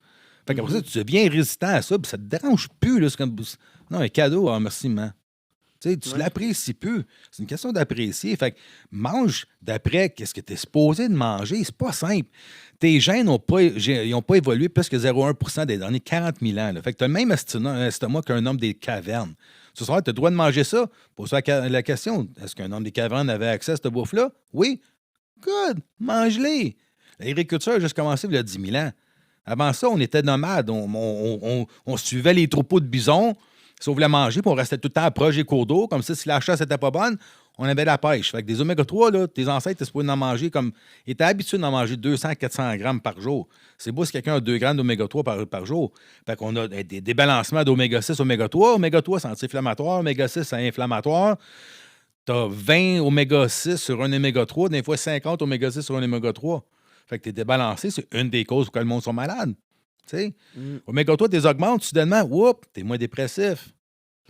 Fait qu'après ça, tu deviens résistant à ça, puis ça te dérange plus. Là, c'est comme, non, un cadeau, merci, man. Tu sais, tu l'apprécies plus. C'est une question d'apprécier. Fait que mange d'après qu'est-ce que tu es supposé de manger. C'est pas simple. Tes gènes n'ont pas évolué plus que 0,1 des derniers 40 000 ans. Là. Fait que tu as le même estomac qu'un homme des cavernes. Ce soir, tu as le droit de manger ça. Pose-toi la question, est-ce qu'un homme des cavernes avait accès à cette bouffe-là? Oui. Good. Mange-les. L'agriculture a juste commencé il y a 10 000 ans. Avant ça, on était nomades. On suivait les troupeaux de bisons. Si on voulait manger, puis on restait tout le temps proche des cours d'eau. Comme ça, si la chasse n'était pas bonne, on avait de la pêche. Fait que des oméga-3, là, tes ancêtres étaient supposés en manger comme. Ils étaient habitués d'en manger 200-400 grammes par jour. C'est beau si quelqu'un a 2 grammes d'oméga-3 par jour. Fait qu'on a des débalancements d'oméga-6, oméga-3. Oméga-3, c'est anti-inflammatoire. Oméga-6, c'est inflammatoire. Tu as 20 oméga-6 sur un oméga-3, des fois 50 oméga-6 sur un oméga-3. Fait que tu es débalancé, c'est une des causes pour que le monde soit malade. Tu sais, Mm. oméga-3, tu les augmentes, soudainement, whoop, tu es moins dépressif.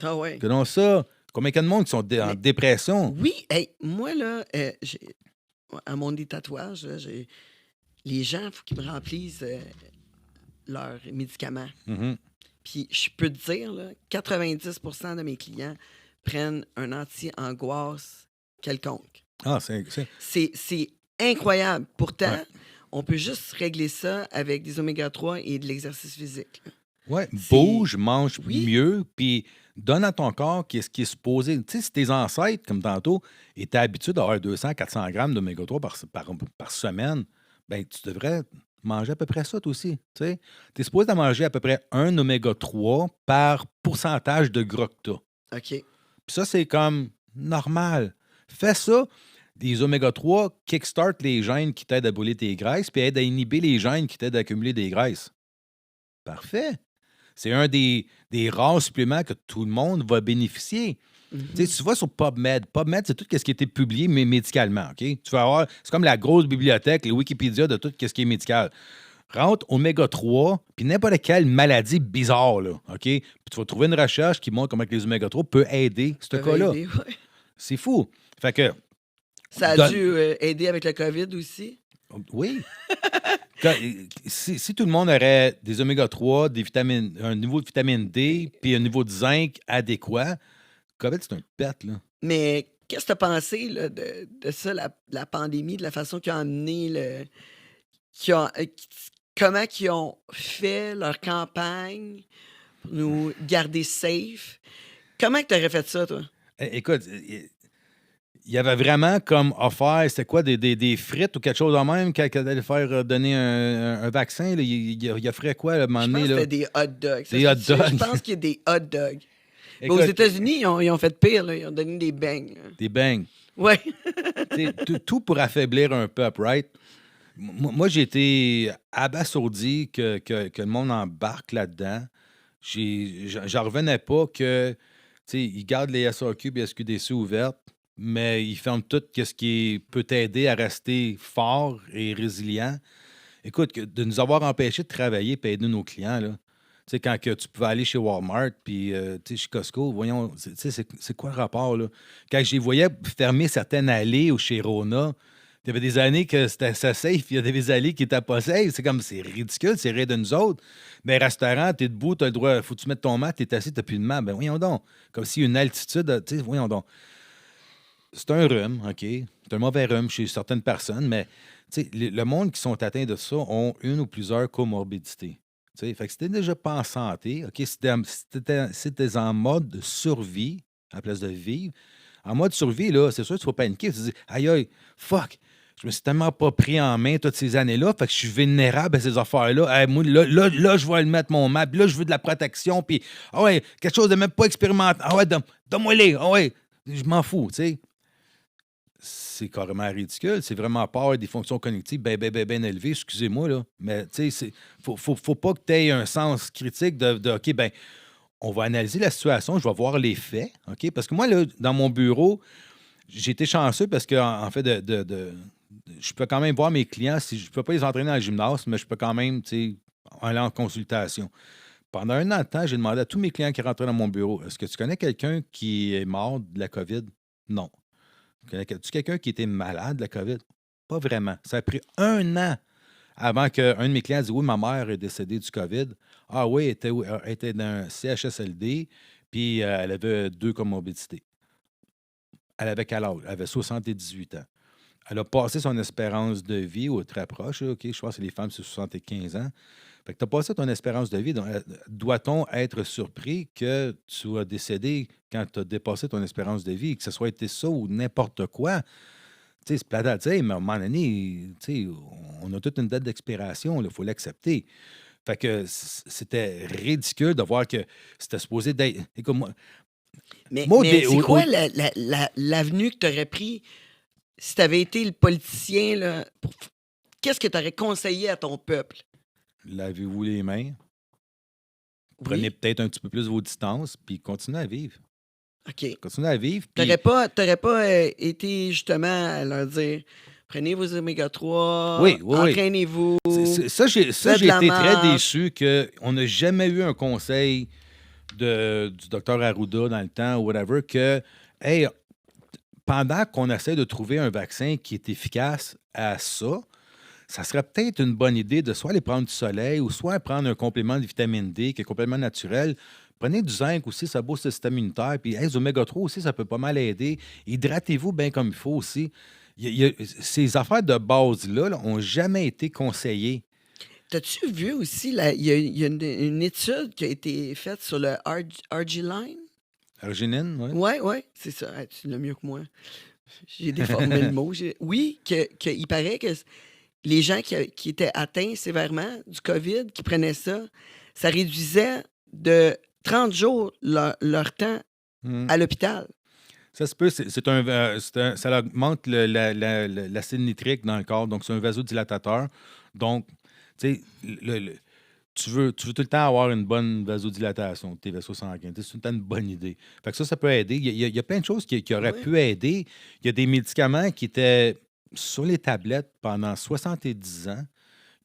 Ah ouais. Que non, ça, combien de monde qui sont en Mais dépression? oui, hey, moi, là, à mon des tatouages, là, les gens, il faut qu'ils me remplissent leurs médicaments. Mhm. Puis je peux te dire, là, 90% de mes clients prennent un anti-angoisse quelconque. Ah, C'est incroyable. Pourtant, ouais. on peut juste régler ça avec des oméga-3 et de l'exercice physique, là. Ouais, C'est... bouge, mange Oui, mieux, puis donne à ton corps ce qui est supposé. Tu sais, si tes ancêtres, comme tantôt, étaient habitués d'avoir 200-400 grammes d'oméga-3 par semaine, ben tu devrais manger à peu près ça, toi aussi. Tu sais, tu es supposé de manger à peu près un oméga-3 par pourcentage de gras que t'as. OK. Puis ça, c'est comme normal. Fais ça. Des oméga-3 kickstart les gènes qui t'aident à brûler tes graisses, puis aident à inhiber les gènes qui t'aident à accumuler des graisses. Parfait. C'est un des rares suppléments que tout le monde va bénéficier. Tu sais, Mhm. tu vas sur PubMed. PubMed, c'est tout ce qui a été publié médicalement. OK? Tu vas avoir, c'est comme la grosse bibliothèque, le Wikipédia de tout ce qui est médical. Rentre oméga-3, puis n'importe quelle maladie bizarre, là, OK? Puis tu vas trouver une recherche qui montre comment que les oméga-3 peuvent aider ce Peuvent cas-là. aider, ouais. C'est fou. Fait que, Ça a donne- dû aider avec le COVID aussi. oui. Si tout le monde aurait des oméga-3, des vitamines, un niveau de vitamine D, puis un niveau de zinc adéquat, COVID, c'est un pet, là. Mais qu'est-ce que tu as pensé là, de ça, la pandémie, de la façon qu'ils ont amené comment qu'ils ont fait leur campagne pour nous garder safe? Comment tu aurais fait ça, toi? Écoute, il y avait vraiment comme offert, c'était quoi, des frites ou quelque chose de même quand allait faire donner un vaccin, là, il offrait quoi, à un moment Je pense donné, que là? c'était des hot dogs. Ça Des se hot peut-tu? Je dogs. pense qu'il y a des hot dogs. Mais aux Écoute, États-Unis, ils ont fait pire, là. Ils ont donné des bangs, là. des bangs. Ouais. Tu sais, tout pour affaiblir un peuple, right? Moi, j'ai été abasourdi que le monde embarque là-dedans. J'en revenais pas que, tu sais, ils gardent les SAQ et SQDC ouvertes, mais ils ferment tout ce qui peut t'aider à rester fort et résilient. Écoute, de nous avoir empêchés de travailler et aider nos clients, là. Tu sais, quand que tu pouvais aller chez Walmart, puis tu sais, chez Costco, voyons, tu sais, c'est quoi le rapport, là? Quand je les voyais fermer certaines allées ou chez Rona, il y avait des années que c'était ça safe, il y avait des allées qui n'étaient pas safe. C'est comme, c'est ridicule, c'est rire de nous autres. Mais restaurant, t'es debout, t'as le droit, faut que tu mettes ton mat, t'es assis, t'as plus de mat. Ben voyons donc. Comme s'il y a une altitude, tu sais, voyons donc. C'est un rhume, OK? C'est un mauvais rhume chez certaines personnes, mais tu sais, le monde qui sont atteints de ça ont une ou plusieurs comorbidités. Tu sais, fait que si t'es déjà pas en santé, OK, si t'es en mode survie, à la place de vivre, en mode survie, là, c'est sûr que tu vas paniquer. Tu te dis, aïe, aïe, fuck, je me suis tellement pas pris en main toutes ces années-là, fait que je suis vulnérable à ces affaires-là. Hey, moi, là, je vais le mettre mon map, là, je veux de la protection, puis, ah ouais, quelque chose de même pas expérimenté. Ah ouais, donne-moi les, ah ouais, je m'en fous, tu sais. C'est carrément ridicule. C'est vraiment pas avoir des fonctions cognitives bien élevées, excusez-moi, là. Mais, tu sais, faut pas que tu aies un sens critique de OK, ben, on va analyser la situation, je vais voir les faits, OK? Parce que moi, là, dans mon bureau, j'ai été chanceux parce que en fait, je peux quand même voir mes clients. Si je ne peux pas les entraîner dans le gymnase, mais je peux quand même, tu sais, aller en consultation. Pendant un an de temps, j'ai demandé à tous mes clients qui rentraient dans mon bureau, est-ce que tu connais quelqu'un qui est mort de la COVID? Non. Connais-tu quelqu'un qui était malade de la COVID? Pas vraiment. Ça a pris un an avant qu'un de mes clients dise oui, ma mère est décédée du COVID. Ah oui, elle était dans un CHSLD, puis elle avait 2 comorbidités. Elle avait quel âge? Elle avait 78 ans. Elle a passé son espérance de vie, ou très proche, là, OK? Je pense que les femmes, c'est 75 ans. Fait que tu as passé ton espérance de vie. Donc, doit-on être surpris que tu as décédé quand tu as dépassé ton espérance de vie, que ce soit été ça ou n'importe quoi? Tu sais, c'est plate à dire, mais à un moment donné, tu sais, on a toute une date d'expiration, il faut l'accepter. Fait que c'était ridicule de voir que c'était supposé d'être. Écoute, moi Mais c'est quoi l'avenue que tu aurais pris si tu avais été le politicien, là, qu'est-ce que tu aurais conseillé à ton peuple? lavez-vous les mains, prenez Oui? peut-être un petit peu plus vos distances, puis continuez à vivre. OK. Continuez à vivre, T'aurais puis pas, t'aurais pas été justement à leur dire prenez vos oméga 3, oui, oui, oui. entraînez-vous, Ça, faites de j'ai la été très marche. déçu qu'on n'a jamais eu un conseil du docteur Arruda dans le temps ou whatever que, hey, pendant qu'on essaie de trouver un vaccin qui est efficace à ça serait peut-être une bonne idée de soit aller prendre du soleil ou soit prendre un complément de vitamine D qui est complètement naturel. Prenez du zinc aussi, ça booste le système immunitaire. Puis hey, les oméga 3 aussi, ça peut pas mal aider. Hydratez-vous bien comme il faut aussi. Ces affaires de base-là n'ont jamais été conseillées. T'as-tu vu aussi, il y a une étude qui a été faite sur le Arginine? Arginine, oui. Oui, oui, c'est ça. Ah, tu l'as mieux que moi. J'ai déformé le mot. Oui, il paraît que les gens qui étaient atteints sévèrement du COVID, qui prenaient ça réduisait de 30 jours leur temps Hmm. à l'hôpital. Ça se peut, ça augmente l'acide nitrique dans le corps, donc c'est un vasodilatateur. Donc, tu sais, tu veux tout le temps avoir une bonne vasodilatation de tes vaisseaux sanguins. C'est tout le temps une bonne idée. Fait que ça peut aider. Il y a plein de choses qui auraient Oui. pu aider. Il y a des médicaments qui étaient sur les tablettes pendant 70 ans,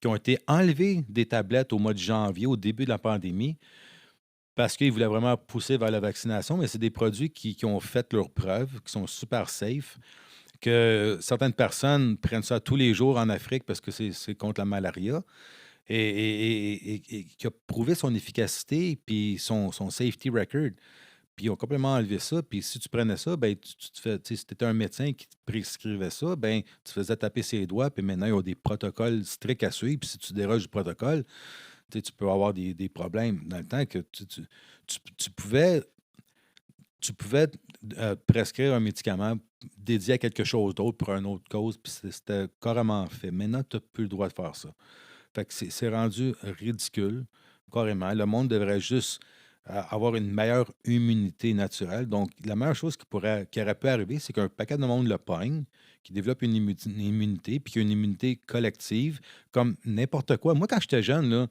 qui ont été enlevés des tablettes au mois de janvier, au début de la pandémie, parce qu'ils voulaient vraiment pousser vers la vaccination, mais c'est des produits qui ont fait leurs preuves, qui sont super safe, que certaines personnes prennent ça tous les jours en Afrique parce que c'est contre la malaria et qui a prouvé son efficacité puis son safety record. Puis ils ont complètement enlevé ça. Puis si tu prenais ça, ben, tu te fais, tu sais, si tu étais un médecin qui te prescrivait ça, ben, tu faisais taper ses doigts. Puis maintenant, ils ont des protocoles stricts à suivre. Puis si tu déroges du protocole, tu peux avoir des problèmes. Dans le temps que tu pouvais, prescrire un médicament dédié à quelque chose d'autre pour une autre cause, puis c'était carrément fait. Maintenant, tu n'as plus le droit de faire ça. Fait que c'est rendu ridicule, carrément. Le monde devrait juste avoir une meilleure immunité naturelle. Donc, la meilleure chose qui aurait pu arriver, c'est qu'un paquet de monde le pogne, qui développe une immunité, puis qu'il y a une immunité collective, comme n'importe quoi. Moi, quand j'étais jeune, là,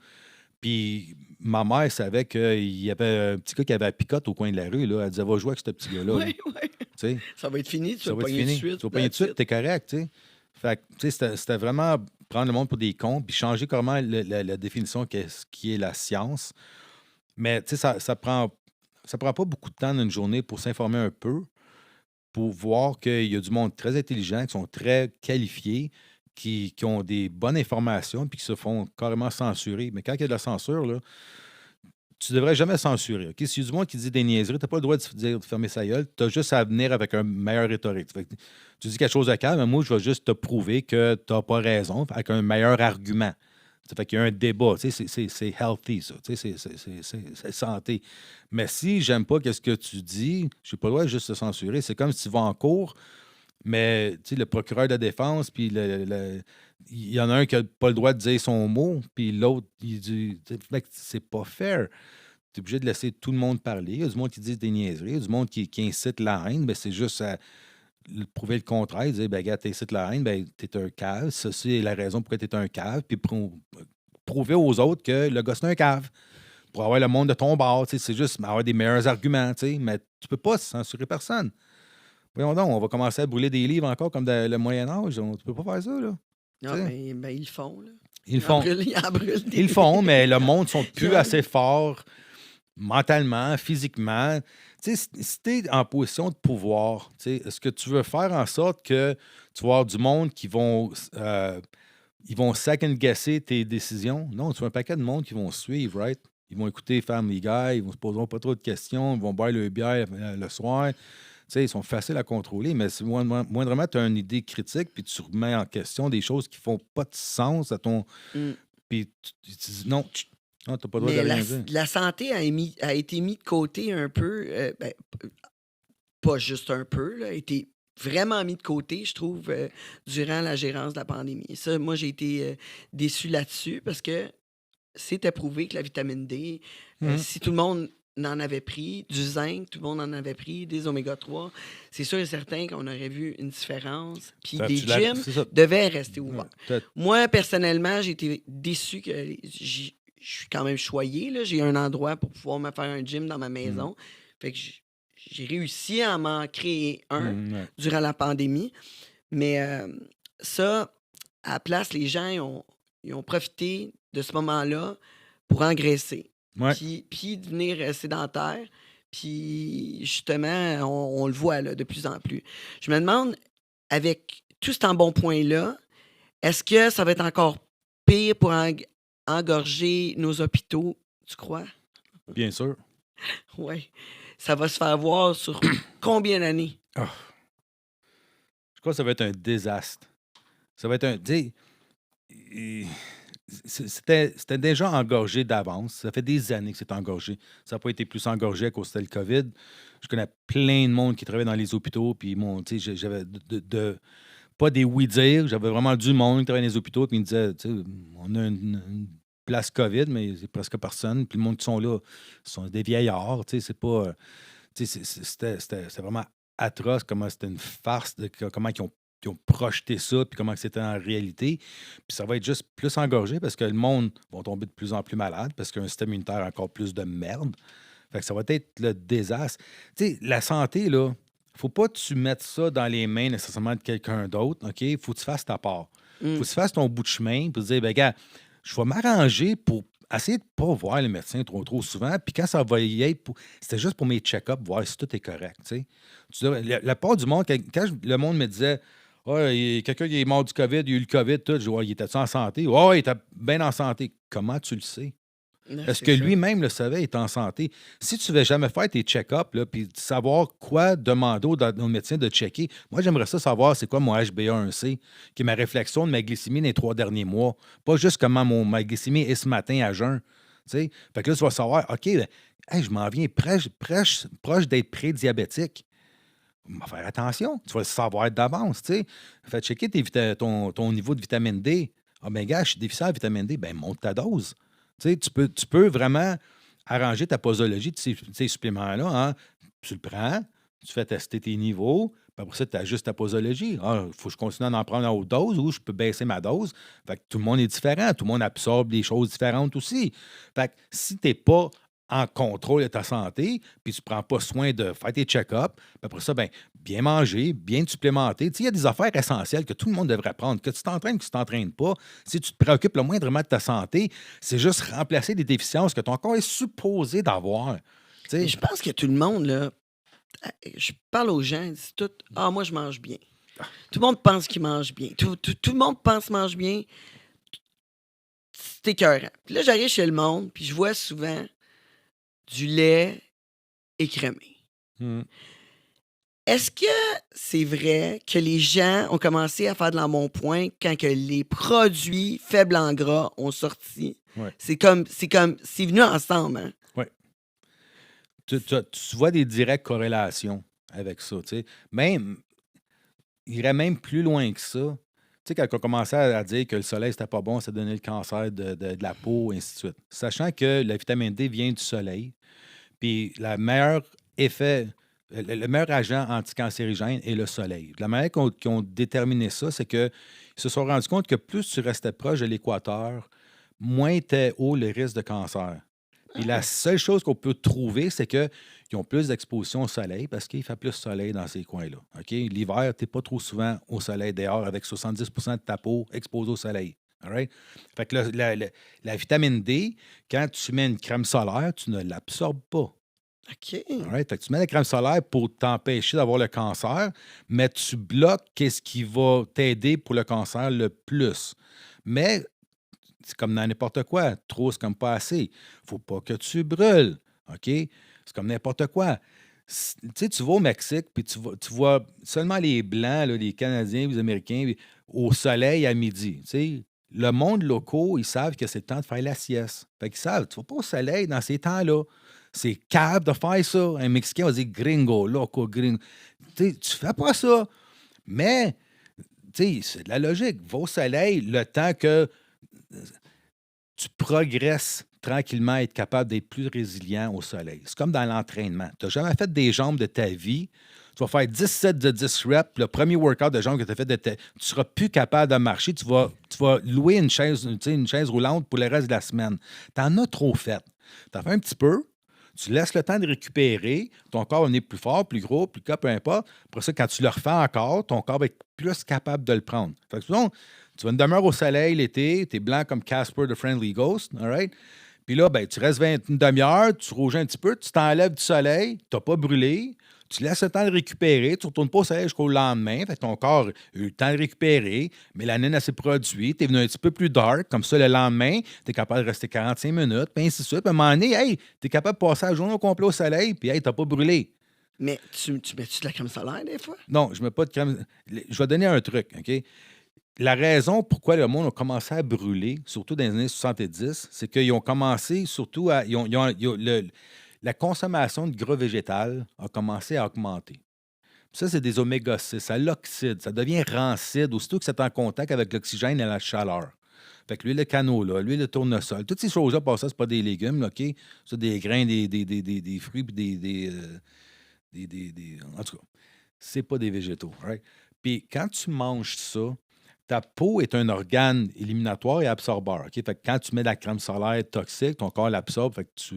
puis ma mère savait qu'il y avait un petit gars qui avait la picote au coin de la rue, là. Elle disait, va jouer avec ce petit gars-là, là. Oui, oui. Tu sais, Ça va être fini, tu ça vas va être pogner tout de fini. suite. Tu vas pogner tout de That's suite, it. t'es correct, tu sais. Fait que, tu sais, c'était vraiment prendre le monde pour des cons, puis changer carrément la définition qu'est-ce qui est la science. Mais, tu sais, ça prend pas beaucoup de temps dans une journée pour s'informer un peu, pour voir qu'il y a du monde très intelligent, qui sont très qualifiés, qui ont des bonnes informations, puis qui se font carrément censurer. Mais quand il y a de la censure, là, tu devrais jamais censurer. OK? S'il y a du monde qui dit des niaiseries, tu n'as pas le droit de dire de fermer sa gueule. Tu as juste à venir avec un meilleur rhétorique. Fait que tu dis quelque chose de calme, mais moi, je vais juste te prouver que tu n'as pas raison avec un meilleur argument. Ça fait qu'il y a un débat. Tu sais, c'est healthy, ça. Tu sais, c'est santé. Mais si j'aime pas ce que tu dis, je n'ai pas le droit de juste te censurer. C'est comme si tu vas en cours, mais tu sais, le procureur de la défense, puis il y en a un qui n'a pas le droit de dire son mot, puis l'autre, il dit, mec, c'est pas fair. Tu es obligé de laisser tout le monde parler. Il y a du monde qui dit des niaiseries, il y a du monde qui incite la haine, mais c'est juste à prouver le contraire, dire, ben, gars, tu incites la haine, ben, tu es un cave. Ceci est la raison pourquoi tu es un cave, puis prouver aux autres que le gars, c'est un cave. Pour avoir le monde de ton bord, tu sais, c'est juste avoir des meilleurs arguments, tu sais, mais tu peux pas censurer personne. Voyons donc, on va commencer à brûler des livres encore comme dans le Moyen-Âge. Tu peux pas faire ça, là. Tu Ah, sais, ben, ils le font, là. ils le font. Ils en brûlent Ils le des. font, mais le monde ne sont Ils plus en- assez forts mentalement, physiquement. Tu sais, si tu es en position de pouvoir, tu sais, est-ce que tu veux faire en sorte que tu vas avoir du monde ils vont second-guesser tes décisions? Non, tu as un paquet de monde qui vont suivre, right? Ils vont écouter Family Guy, ils vont se poseront pas trop de questions, ils vont boire le bière le soir. Tu sais, ils sont faciles à contrôler, mais si moindrement tu as une idée critique, puis tu remets en question des choses qui font pas de sens à ton. Mm. Puis tu dis non, non, t'as pas le droit de Mais rien dire. la santé a été mise de côté un peu, pas juste un peu, là, a été vraiment mis de côté, je trouve, durant la gérance de la pandémie. Ça, moi, j'ai été déçu là-dessus parce que c'était prouvé que la vitamine D, Mhm. si tout le monde en avait pris, du zinc, tout le monde en avait pris, des oméga 3, c'est sûr et certain qu'on aurait vu une différence. Puis les gyms C'est ça. devaient rester Ouais. ouverts. Moi, personnellement, j'ai été déçu que je suis quand même choyé, là. J'ai un endroit pour pouvoir me faire un gym dans ma Mhm. maison. Fait que j'ai réussi à m'en créer un Ouais. durant la pandémie. Mais ça, à la place, les gens ils ont profité de ce moment-là pour engraisser, Ouais. puis devenir sédentaire. Puis justement, on le voit là, de plus en plus. Je me demande, avec tout cet embonpoint-là, est-ce que ça va être encore pire pour engorger nos hôpitaux, tu crois? Bien sûr. Oui. Ça va se faire voir sur combien d'années? Ah, je crois que ça va être un désastre. Ça va être un. Tu sais, et- c'était déjà engorgé d'avance. Ça fait des années que c'est engorgé. Ça n'a pas été plus engorgé à cause de le COVID. Je connais plein de monde qui travaille dans les hôpitaux. Puis, tu sais, j'avais pas des oui-dire. J'avais vraiment du monde qui travaille dans les hôpitaux. Puis, ils me disaient, tu sais, on a une place COVID, mais c'est presque personne. Puis, le monde qui sont là sont des vieillards. Tu sais, c'est pas. Tu sais, c'était vraiment atroce, comment c'était une farce, comment ils ont projeté ça, puis comment c'était en réalité. Puis ça va être juste plus engorgé parce que le monde va tomber de plus en plus malade parce qu'il y a un système immunitaire encore plus de merde. Fait que ça va être le désastre. Tu sais, la santé, là, faut pas que tu mettes ça dans les mains nécessairement de quelqu'un d'autre, OK? Faut que tu fasses ta part. Faut Mm. que tu fasses ton bout de chemin pour te dire, ben gars, je vais m'arranger pour essayer de ne pas voir le médecin trop souvent. Puis quand ça va y être, c'était juste pour mes check-ups, voir si tout est correct. Tu sais. La part du monde, quand le monde me disait, ouais, quelqu'un qui est mort du COVID, il a eu le COVID, tout, je dis, ouais, il était en santé? Ouais, il était bien en santé. Comment tu le sais? Est-ce C'est que ça. lui-même le savait, il est en santé? Si tu ne vas jamais faire tes check-ups, là, puis savoir quoi demander au médecin de checker, moi, j'aimerais ça savoir c'est quoi mon HbA1c, qui est ma réflexion de ma glycémie dans les 3 derniers mois. Pas juste comment ma glycémie est ce matin à jeun. Tu sais? Fait que là, tu vas savoir, OK, ben, hey, je m'en viens proche d'être prédiabétique. On va faire attention. Tu vas le savoir d'avance. Tu sais. Fait checker ton niveau de vitamine D. Ah, ben, gars, je suis déficient en vitamine D. Ben, monte ta dose. Tu sais, tu peux vraiment arranger ta posologie de ces suppléments-là. Hein. Tu le prends, tu fais tester tes niveaux, puis après ça, tu ajustes ta posologie. Ah, il faut que je continue à en prendre en haute dose ou je peux baisser ma dose. Fait que tout le monde est différent. Tout le monde absorbe des choses différentes aussi. Fait que si tu n'es pas en contrôle de ta santé, puis tu ne prends pas soin de faire tes check-ups, puis après ça, ben, bien manger, bien te supplémenter. Tu sais, il y a des affaires essentielles que tout le monde devrait prendre, que tu t'entraînes, que tu ne t'entraînes pas. Si tu te préoccupes le moindrement de ta santé, c'est juste remplacer des déficiences que ton corps est supposé d'avoir. Tu Mais sais. je pense que tout le monde, là, je parle aux gens, ils disent tout, ah, moi, je mange bien. Tout le monde pense qu'il mange bien. Tout le monde pense qu'il mange bien. C'est écœurant. Puis là, j'arrive chez le monde, puis je vois souvent du lait écrémé. Hmm. Est-ce que c'est vrai que les gens ont commencé à faire de l'embonpoint quand que les produits faibles en gras ont sorti? Ouais. C'est venu ensemble, hein? Ouais. Tu vois des directes corrélations avec ça. Tu sais. Même, il irait même plus loin que ça. Tu sais, quand on commençait à dire que le soleil, c'était pas bon, ça donnait le cancer de la peau, et ainsi de suite. Sachant que la vitamine D vient du soleil, puis le meilleur agent anticancérigène est le soleil. La manière qu'ils ont déterminé ça, c'est qu'ils se sont rendus compte que plus tu restais proche de l'équateur, moins était haut le risque de cancer. Puis la seule chose qu'on peut trouver, c'est qu'ils ont plus d'exposition au soleil parce qu'il fait plus de soleil dans ces coins-là. OK? L'hiver, tu n'es pas trop souvent au soleil dehors avec 70 de ta peau exposée au soleil. All right? Fait que la vitamine D, quand tu mets une crème solaire, tu ne l'absorbes pas. OK. All right? Fait que tu mets la crème solaire pour t'empêcher d'avoir le cancer, mais tu bloques qu'est-ce qui va t'aider pour le cancer le plus. Mais c'est comme dans n'importe quoi. Trop, c'est comme pas assez. Faut pas que tu brûles. OK? C'est comme n'importe quoi. Tu sais, tu vas au Mexique, puis tu vois seulement les Blancs, là, les Canadiens, les Américains, au soleil à midi. Tu sais, le monde locaux, ils savent que c'est le temps de faire la sieste. Fait qu'ils savent, tu vas pas au soleil dans ces temps-là. C'est capable de faire ça. Un Mexicain va dire gringo, loco, gringo. Tu sais, tu fais pas ça. Mais, tu sais, c'est de la logique. Va au soleil le temps que tu progresses tranquillement à être capable d'être plus résilient au soleil. C'est comme dans l'entraînement. Tu n'as jamais fait des jambes de ta vie. Tu vas faire 10 sets de 10 reps. Le premier workout de jambes que tu as fait, tu ne seras plus capable de marcher. Tu vas louer une chaise, tu sais, une chaise roulante pour le reste de la semaine. Tu en as trop fait. Tu en fais un petit peu. Tu laisses le temps de récupérer. Ton corps est plus fort, plus gros, plus peu importe. Après ça, quand tu le refais encore, ton corps va être plus capable de le prendre. Fait que, sinon, tu vas une demeure au soleil l'été, tu es blanc comme Casper the Friendly Ghost, all right? Puis là, ben, tu restes une demi-heure, tu rougis un petit peu, tu t'enlèves du soleil, tu n'as pas brûlé, tu laisses le temps de récupérer, tu ne retournes pas au soleil jusqu'au lendemain, fait que ton corps a eu le temps de récupérer, mélanine s'est produite, tu es venu un petit peu plus dark, comme ça le lendemain, tu es capable de rester 45 minutes, puis ainsi de suite. Puis à un moment donné, hey, tu es capable de passer la journée au complet au soleil, puis hey, tu n'as pas brûlé. Mais tu mets-tu de la crème solaire des fois? Non, je ne mets pas de crème. Je vais donner un truc, OK? La raison pourquoi le monde a commencé à brûler, surtout dans les années 70, c'est qu'ils ont commencé surtout à. La consommation de gras végétal a commencé à augmenter. Puis ça, c'est des oméga-6. Ça l'oxyde, ça devient rancide aussitôt que c'est en contact avec l'oxygène et la chaleur. Fait que l'huile de canola, l'huile de tournesol, toutes ces choses-là, pour ça, c'est pas des légumes, là, OK? C'est des grains, des fruits, puis en tout cas, c'est pas des végétaux, right? Puis quand tu manges ça, ta peau est un organe éliminatoire et absorbeur. OK? Fait que quand tu mets de la crème solaire toxique, ton corps l'absorbe. Fait que tu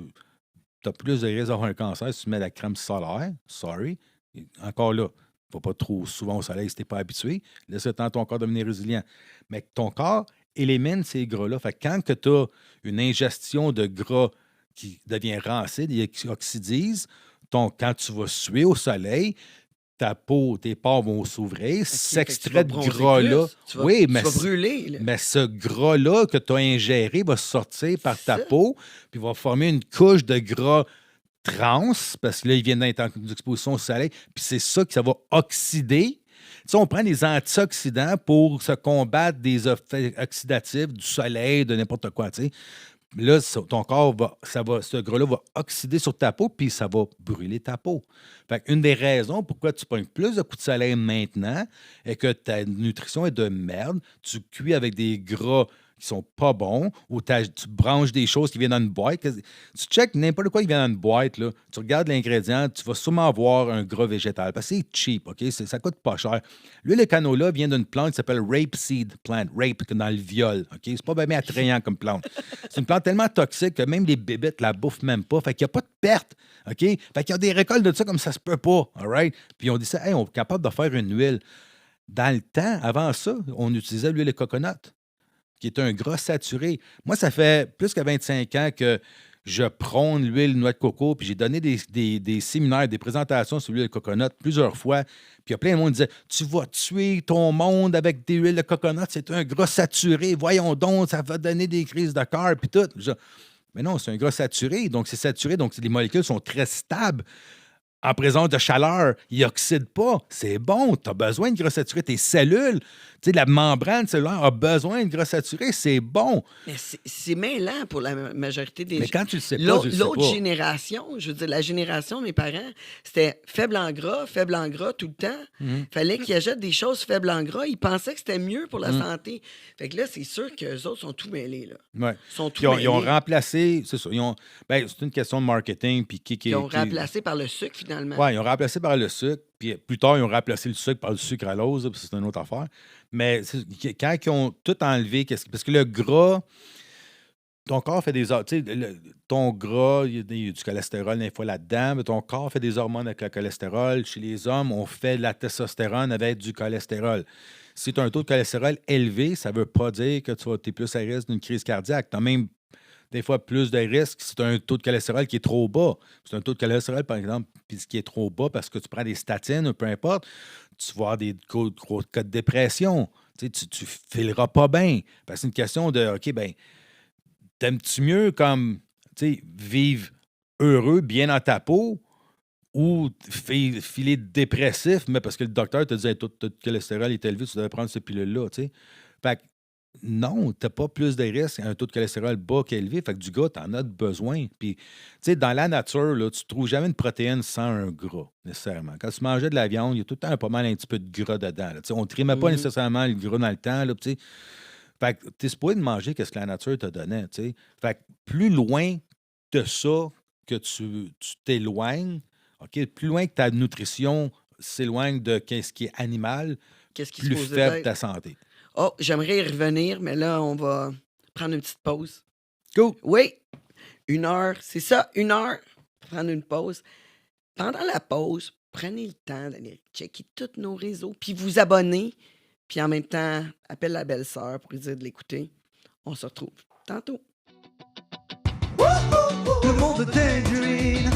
as plus de risques d'avoir un cancer si tu mets de la crème solaire. Sorry. Et encore là, il ne faut pas trop souvent au soleil si tu n'es pas habitué. Laisse le temps à ton corps devenir résilient. Mais ton corps élimine ces gras-là. Fait que quand tu as une ingestion de gras qui devient rancide et qui oxydise, quand tu vas suer au soleil, ta peau, tes pores vont s'ouvrir, Fait que tu vas s'extrait de bronzer gras-là. plus. Oui, Tu vas brûler, là. mais ce gras-là que tu as ingéré va sortir par ta Ça. peau, puis va former une couche de gras trans, parce que là, il vient d'être en exposition au soleil, puis c'est ça que ça va oxyder. Tu sais, on prend des antioxydants pour se combattre des effets oxydatifs du soleil, de n'importe quoi, tu sais. Là, ton corps ce gras-là va oxyder sur ta peau, puis ça va brûler ta peau. Fait une des raisons pourquoi tu prends plus de coups de soleil maintenant est que ta nutrition est de merde. Tu cuis avec des gras qui sont pas bons ou tu branches des choses qui viennent dans une boîte. Tu checkes n'importe quoi qui vient dans une boîte, là, tu regardes l'ingrédient, tu vas sûrement avoir un gras végétal parce que c'est cheap, OK? Ça coûte pas cher. L'huile de canola vient d'une plante qui s'appelle rapeseed plant. Rape, comme dans le viol, OK? C'est pas bien attrayant comme plante. C'est une plante tellement toxique que même les bébites la bouffent même pas. Fait qu'il n'y a pas de perte, OK? Fait qu'il y a des récoltes de ça comme ça se peut pas, all right? Puis on dit ça, hey, on est capable de faire une huile. Dans le temps, avant ça, on utilisait l'huile de coconut, qui est un gras saturé. Moi, ça fait plus que 25 ans que je prône l'huile de noix de coco, puis j'ai donné des séminaires, des présentations sur l'huile de coconut plusieurs fois. Puis il y a plein de monde qui disait tu vas tuer ton monde avec des huiles de coconut, c'est un gras saturé, voyons donc, ça va donner des crises de cœur, puis tout. Mais non, c'est un gras saturé, donc c'est saturé, donc les molécules sont très stables. En présence de chaleur, il n'oxyde pas. C'est bon, tu as besoin de gras saturé. Tes cellules, tu sais, la membrane cellulaire a besoin de gras saturé. C'est bon. Mais c'est mêlant pour la majorité des Mais gens. quand tu le sais pas, je le sais L'autre pas. génération, je veux dire, la génération de mes parents, c'était faible en gras tout le temps. Mhm. Fallait qu'ils achètent des choses faibles en gras. Ils pensaient que c'était mieux pour la Mhm. santé. Fait que là, c'est sûr qu'eux autres sont tout mêlés, là. Ouais. Ils sont tout Puis ils ont mêlés. remplacé, c'est ça, c'est une question de marketing. Puis Ils ont remplacé par le sucre, finalement. Oui, ils ont remplacé par le sucre. Puis plus tard, ils ont remplacé le sucre par du sucre à l'ose, là, puis c'est une autre affaire. Mais quand ils ont tout enlevé, parce que le gras, ton corps fait ton gras, il y a du cholestérol des fois là-dedans, mais ton corps fait des hormones avec le cholestérol. Chez les hommes, on fait de la testostérone avec du cholestérol. Si tu as un taux de cholestérol élevé, ça ne veut pas dire que tu es plus à risque d'une crise cardiaque. Tu as même des fois plus de risques si tu as un taux de cholestérol qui est trop bas. Si tu as un taux de cholestérol, par exemple, puis qui est trop bas parce que tu prends des statines ou peu importe, tu vas avoir des gros cas de dépression. Tu ne fileras pas bien. Parce que c'est une question de, OK, ben t'aimes-tu mieux comme, vivre heureux, bien dans ta peau, ou filer dépressif, mais parce que le docteur te dit hey, ton cholestérol est élevé, tu devrais prendre cette pilule-là, tu sais. Fait que Non, tu pas plus de risques, un taux de cholestérol bas qu'élevé. Fait que du gras, tu en as besoin. Puis, tu sais, dans la nature, là, tu ne trouves jamais une protéine sans un gras, nécessairement. Quand tu mangeais de la viande, il y a tout le temps pas mal un petit peu de gras dedans. Là. Tu sais, on ne trimait pas Mhm. nécessairement le gras dans le temps. Là, tu sais. Fait que tu es supposé de manger ce que la nature te donnait. Tu sais. Fait que plus loin de ça que tu t'éloignes, OK, plus loin que ta nutrition s'éloigne de ce qui est animal, Qu'est-ce qui se plus pose faible être? ta santé. Oh, j'aimerais y revenir, mais là, on va prendre une petite pause. Cool! Oui, 1 heure, c'est ça, 1 heure. Prendre une pause. Pendant la pause, prenez le temps d'aller checker tous nos réseaux, puis vous abonner, puis en même temps, appelle la belle-sœur pour lui dire de l'écouter. On se retrouve tantôt. Le monde de Tangerine